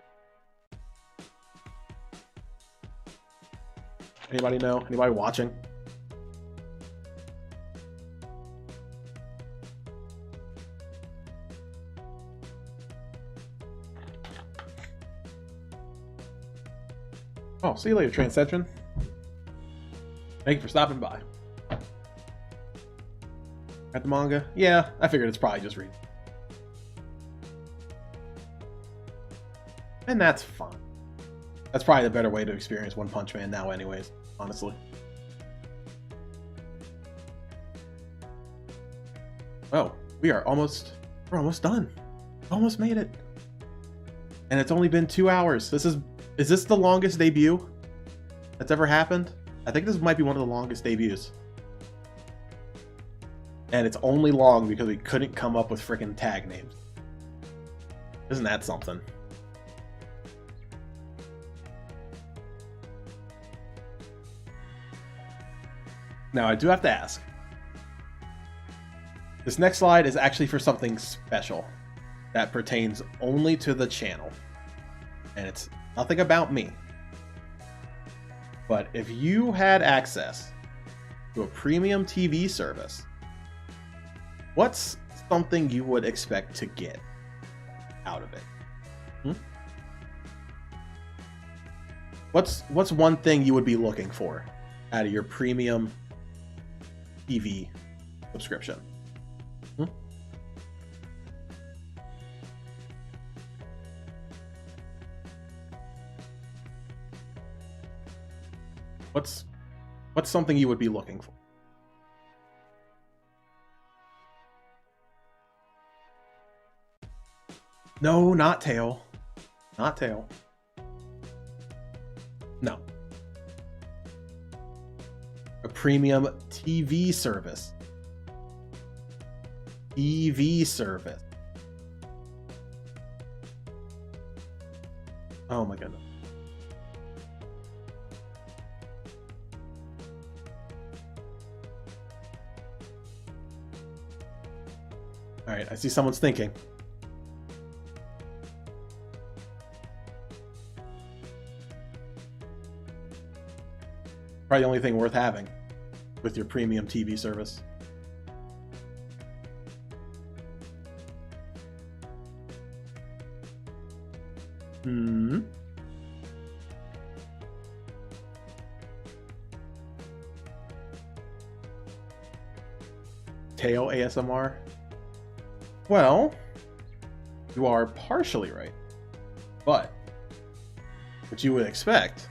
Anybody know? Anybody watching? Oh, see you later, Transcentron. Thank you for stopping by. At the manga? Yeah, I figured it's probably just reading. And that's fine. That's probably the better way to experience One Punch Man now anyways, honestly. Oh, we're almost done. Almost made it. And it's only been 2 hours. Is this the longest debut that's ever happened? I think this might be one of the longest debuts. And it's only long because we couldn't come up with freaking tag names. Isn't that something? Now, I do have to ask. This next slide is actually for something special that pertains only to the channel. And it's nothing about me. But if you had access to a premium TV service, what's something you would expect to get out of it? What's one thing you would be looking for out of your premium TV subscription? What's something you would be looking for? No, not tail. Not tail. No. A premium TV service. TV service. Oh my goodness. All right, I see someone's thinking. Probably the only thing worth having with your premium TV service. Tail ASMR? Well, you are partially right. But what you would expect,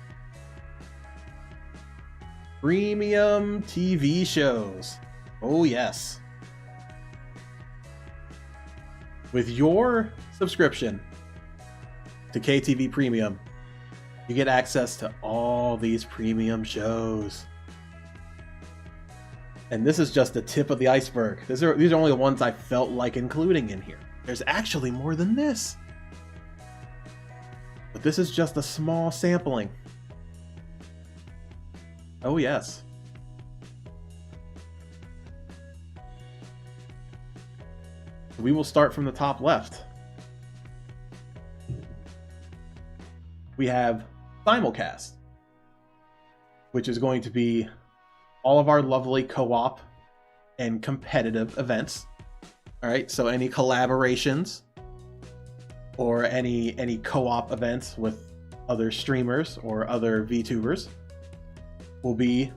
premium TV shows. Oh yes. With your subscription to KTV Premium, you get access to all these premium shows. And this is just the tip of the iceberg. These are only the ones I felt like including in here. There's actually more than this. But this is just a small sampling. Oh yes. We will start from the top left. We have simulcast, which is going to be all of our lovely co-op and competitive events. All right, so any collaborations or any co-op events with other streamers or other VTubers will be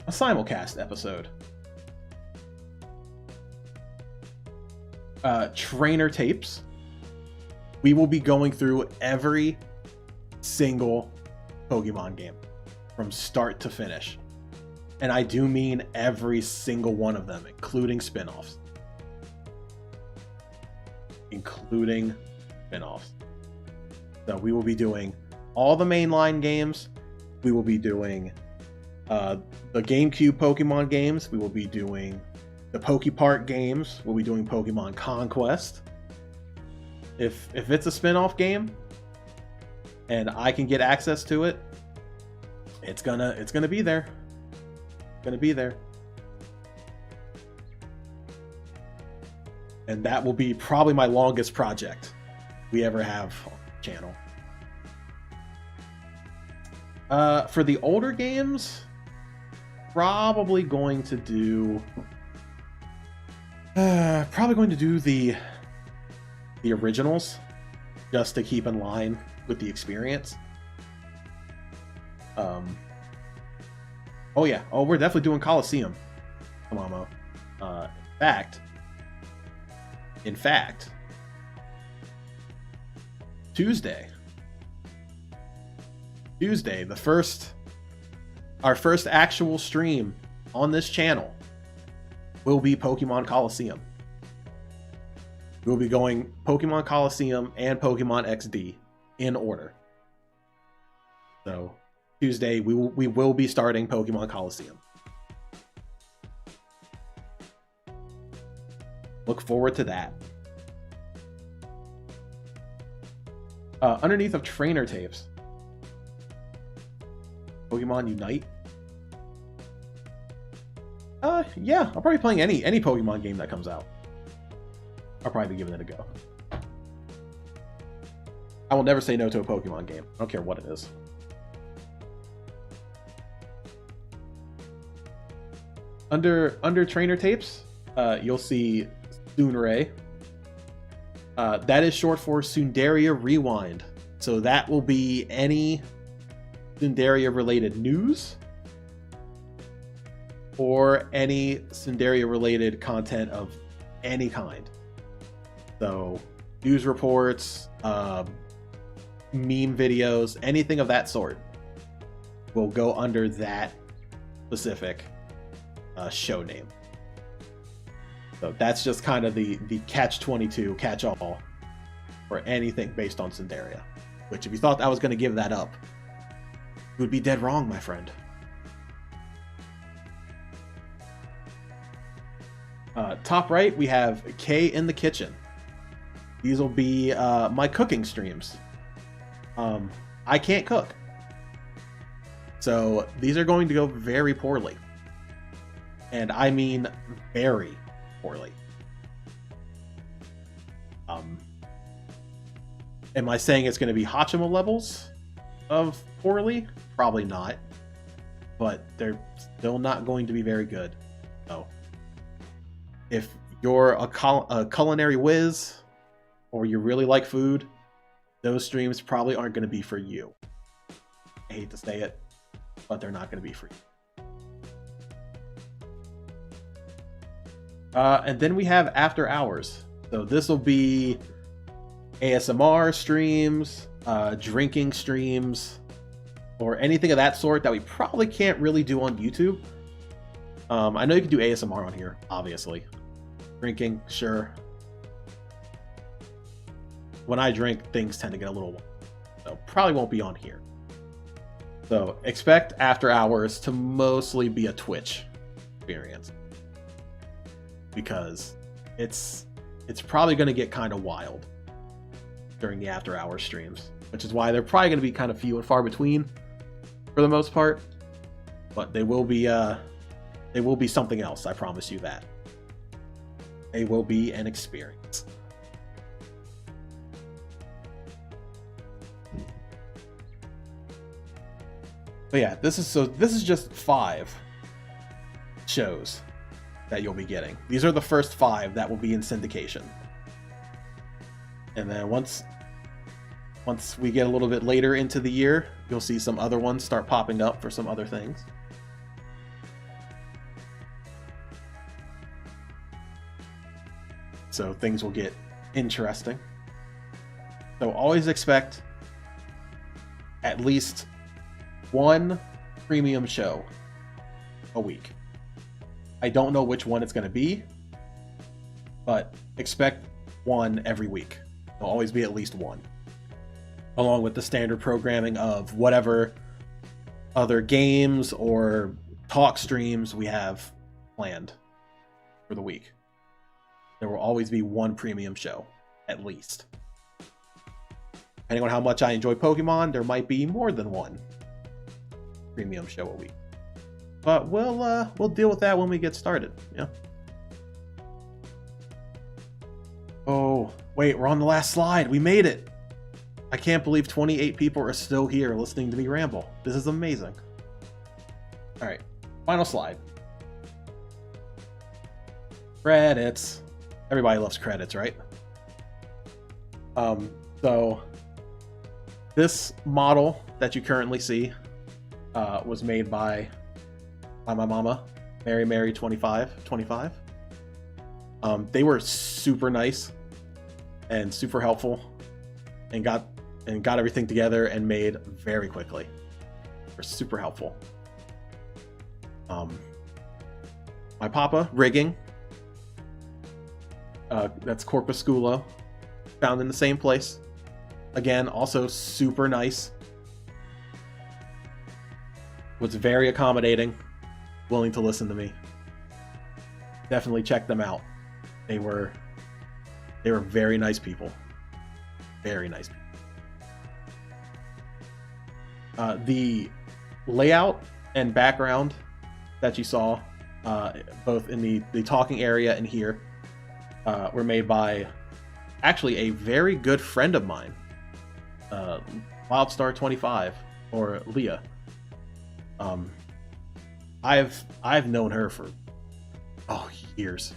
a simulcast episode. Trainer tapes. We will be going through every single Pokemon game from start to finish. And I do mean every single one of them, including spin-offs. Including spin-offs. So we will be doing all the mainline games. We will be doing the GameCube Pokemon games. We will be doing the PokePark games. We'll be doing Pokemon Conquest. If it's a spin-off game and I can get access to it, it's gonna be there. Gonna be there. And that will be probably my longest project we ever have on the channel. For the older games, probably going to do the originals, just to keep in line with the experience. Oh yeah. Oh, we're definitely doing Coliseum. Come on, Mo. In fact, Tuesday, our first actual stream on this channel will be Pokemon Coliseum. We'll be going Pokemon Coliseum and Pokemon XD in order. So Tuesday, we will be starting Pokemon Coliseum. Look forward to that. Underneath of trainer tapes, Pokemon Unite. Yeah, I'll probably be playing any Pokemon game that comes out. I'll probably be giving it a go. I will never say no to a Pokemon game. I don't care what it is. Under trainer tapes, you'll see Sunray. That is short for Sundaria Rewind. So that will be any Sundaria related news or any Sundaria related content of any kind. So news reports, meme videos, anything of that sort will go under that specific show name. So that's just kind of the catch-22, catch-all for anything based on Sundaria. Which, if you thought I was going to give that up, you would be dead wrong, my friend. Top right, we have K in the kitchen. These will be my cooking streams. I can't cook, so these are going to go very poorly, and I mean very poorly. Am I saying it's going to be Hachima levels of poorly? Probably not, but they're still not going to be very good. So if you're a culinary whiz or you really like food, those streams probably aren't going to be for you. I hate to say it, but they're not going to be for you. And then we have After Hours. So this will be ASMR streams, drinking streams, or anything of that sort that we probably can't really do on YouTube. I know you can do ASMR on here, obviously. Drinking, sure. When I drink, things tend to get a little wild, so probably won't be on here. So expect After Hours to mostly be a Twitch experience, because it's probably going to get kind of wild during the After Hours streams, which is why they're probably going to be kind of few and far between for the most part. But they will be something else. I promise you that. They will be an experience. But yeah, this is just 5 shows that you'll be getting. These are the first 5 that will be in syndication. And then once we get a little bit later into the year, you'll see some other ones start popping up for some other things. So things will get interesting. So always expect at least 1 premium show a week. I don't know which one it's going to be, but expect 1 every week. There'll always be at least 1, along with the standard programming of whatever other games or talk streams we have planned for the week. There will always be 1 premium show, at least. Depending on how much I enjoy Pokemon, there might be more than 1 premium show a week. But we'll deal with that when we get started. Yeah. Oh, wait, we're on the last slide. We made it. I can't believe 28 people are still here listening to me ramble. This is amazing. All right, final slide. Credits. Everybody loves credits, right? So this model that you currently see was made by my mama, Mary 25. They were super nice and super helpful, and got everything together and made very quickly. They're super helpful. My papa, rigging. That's Corpusculo, found in the same place. Again, also super nice. Was very accommodating, willing to listen to me. Definitely check them out. They were very nice people. Very nice people. The layout and background that you saw both in the talking area and here, were made by actually a very good friend of mine, Wildstar25, or Leah. I've known her for years,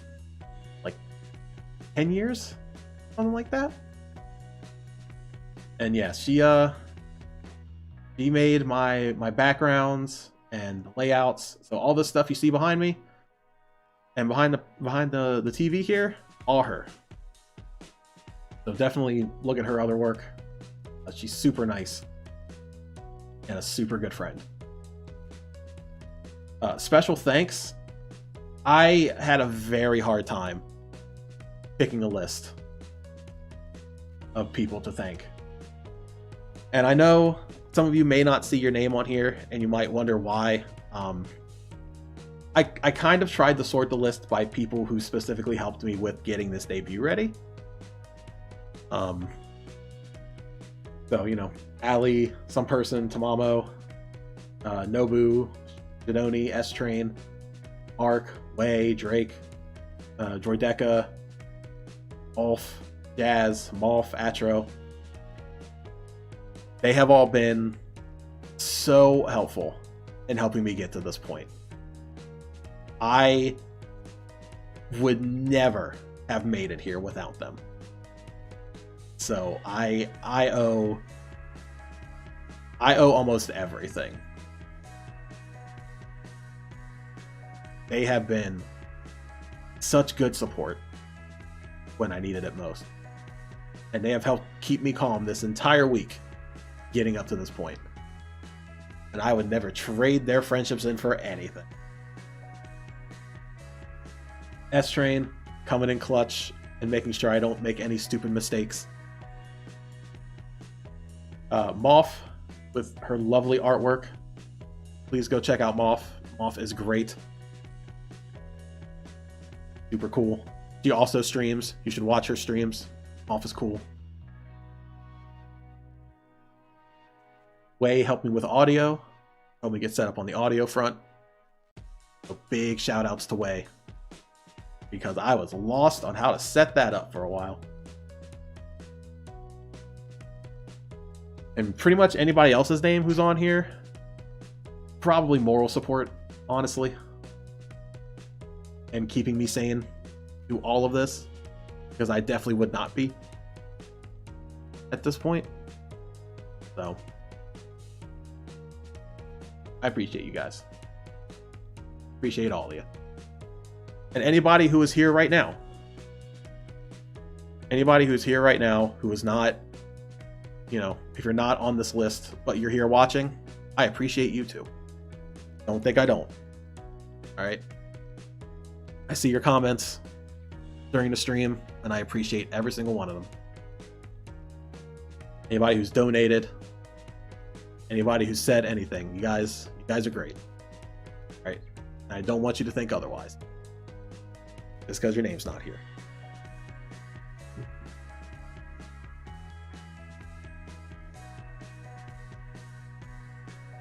like 10 years, something like that. And yeah, she made my backgrounds and layouts. So all this stuff you see behind me and behind the TV here, all her. So definitely look at her other work. She's super nice and a super good friend. Special thanks. I had a very hard time picking a list of people to thank. And I know some of you may not see your name on here, and you might wonder why. I kind of tried to sort the list by people who specifically helped me with getting this debut ready. So, you know, Ali, some person, Tamamo, Nobu, Janoni, S-Train, Ark, Way, Drake, Droideka, Ulf, Jazz, Molf, Atro. They have all been so helpful in helping me get to this point. I would never have made it here without them. So I owe almost everything. They have been such good support when I needed it most. And they have helped keep me calm this entire week getting up to this point. And I would never trade their friendships in for anything. S-Train coming in clutch and making sure I don't make any stupid mistakes. Moff with her lovely artwork. Please go check out Moff. Moff is great. Super cool. She also streams. You should watch her streams. Moff is cool. Way helped me with audio. Helped me get set up on the audio front. So big shout outs to Way, because I was lost on how to set that up for a while. And pretty much anybody else's name who's on here, probably moral support, honestly. And keeping me sane through all of this, because I definitely would not be at this point. So I appreciate you guys. Appreciate all of you. And anybody who is here right now. Anybody who's here right now who is not, you know, if you're not on this list, but you're here watching, I appreciate you too. Don't think I don't. All right. I see your comments during the stream, and I appreciate every single one of them. Anybody who's donated, anybody who said anything, you guys are great. All right. And I don't want you to think otherwise, just because your name's not here.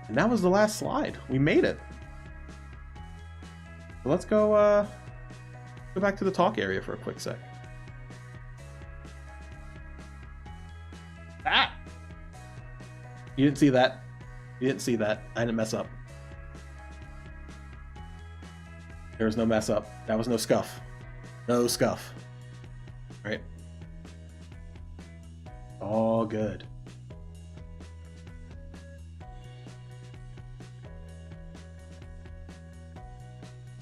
And that was the last slide. We made it. So let's go back to the talk area for a quick sec. Ah! You didn't see that. You didn't see that. I didn't mess up. There was no mess up. That was no scuff. No scuff. Right? All good.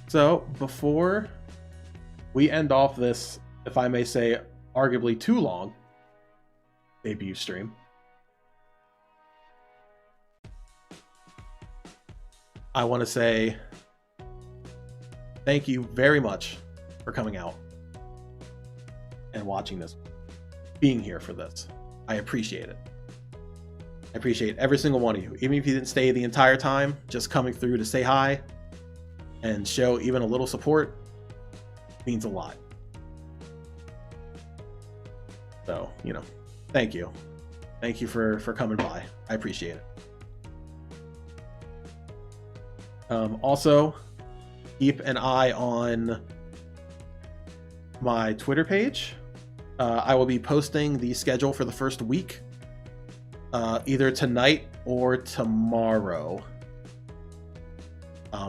So, before we end off this, if I may say, arguably too long debut stream, I want to say thank you very much for coming out and watching this, being here for this. I appreciate it. I appreciate every single one of you. Even if you didn't stay the entire time, just coming through to say hi and show even a little support means a lot. So, you know, thank you. Thank you for coming by. I appreciate it. Also, keep an eye on my Twitter page. I will be posting the schedule for the first week, either tonight or tomorrow.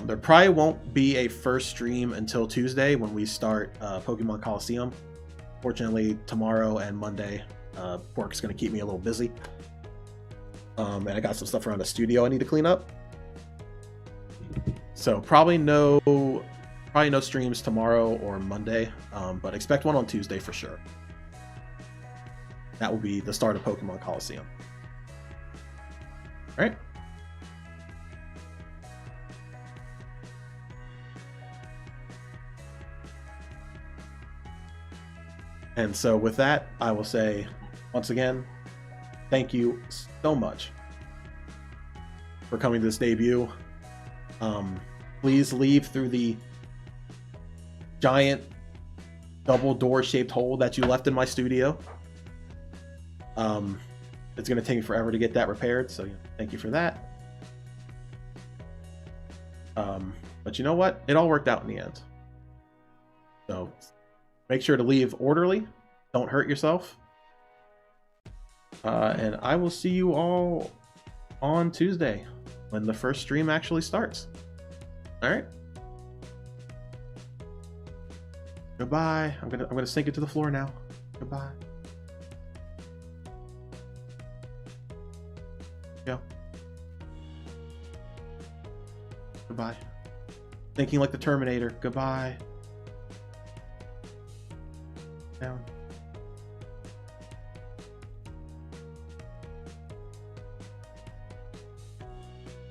There probably won't be a first stream until Tuesday when we start Pokemon Coliseum. Fortunately, tomorrow and Monday, work's going to keep me a little busy. And I got some stuff around the studio I need to clean up. So probably no streams tomorrow or Monday, but expect one on Tuesday for sure. That will be the start of Pokemon Coliseum. All right. And so with that, I will say, once again, thank you so much for coming to this debut. Please leave through the giant double door shaped hole that you left in my studio. It's going to take me forever to get that repaired, so thank you for that. But you know what? It all worked out in the end. So make sure to leave orderly. Don't hurt yourself. And I will see you all on Tuesday when the first stream actually starts. All right. Goodbye. I'm gonna sink it to the floor now. Goodbye. Go. Goodbye. Thinking like the Terminator. Goodbye. Down.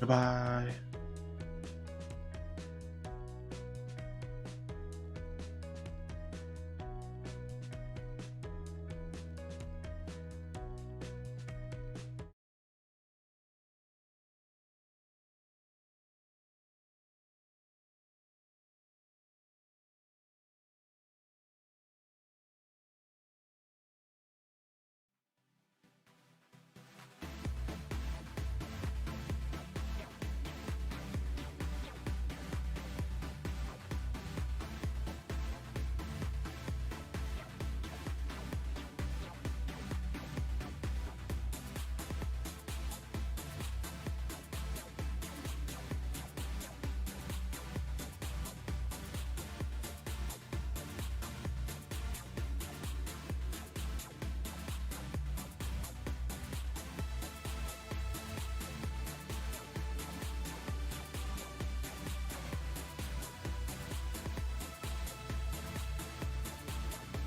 Goodbye.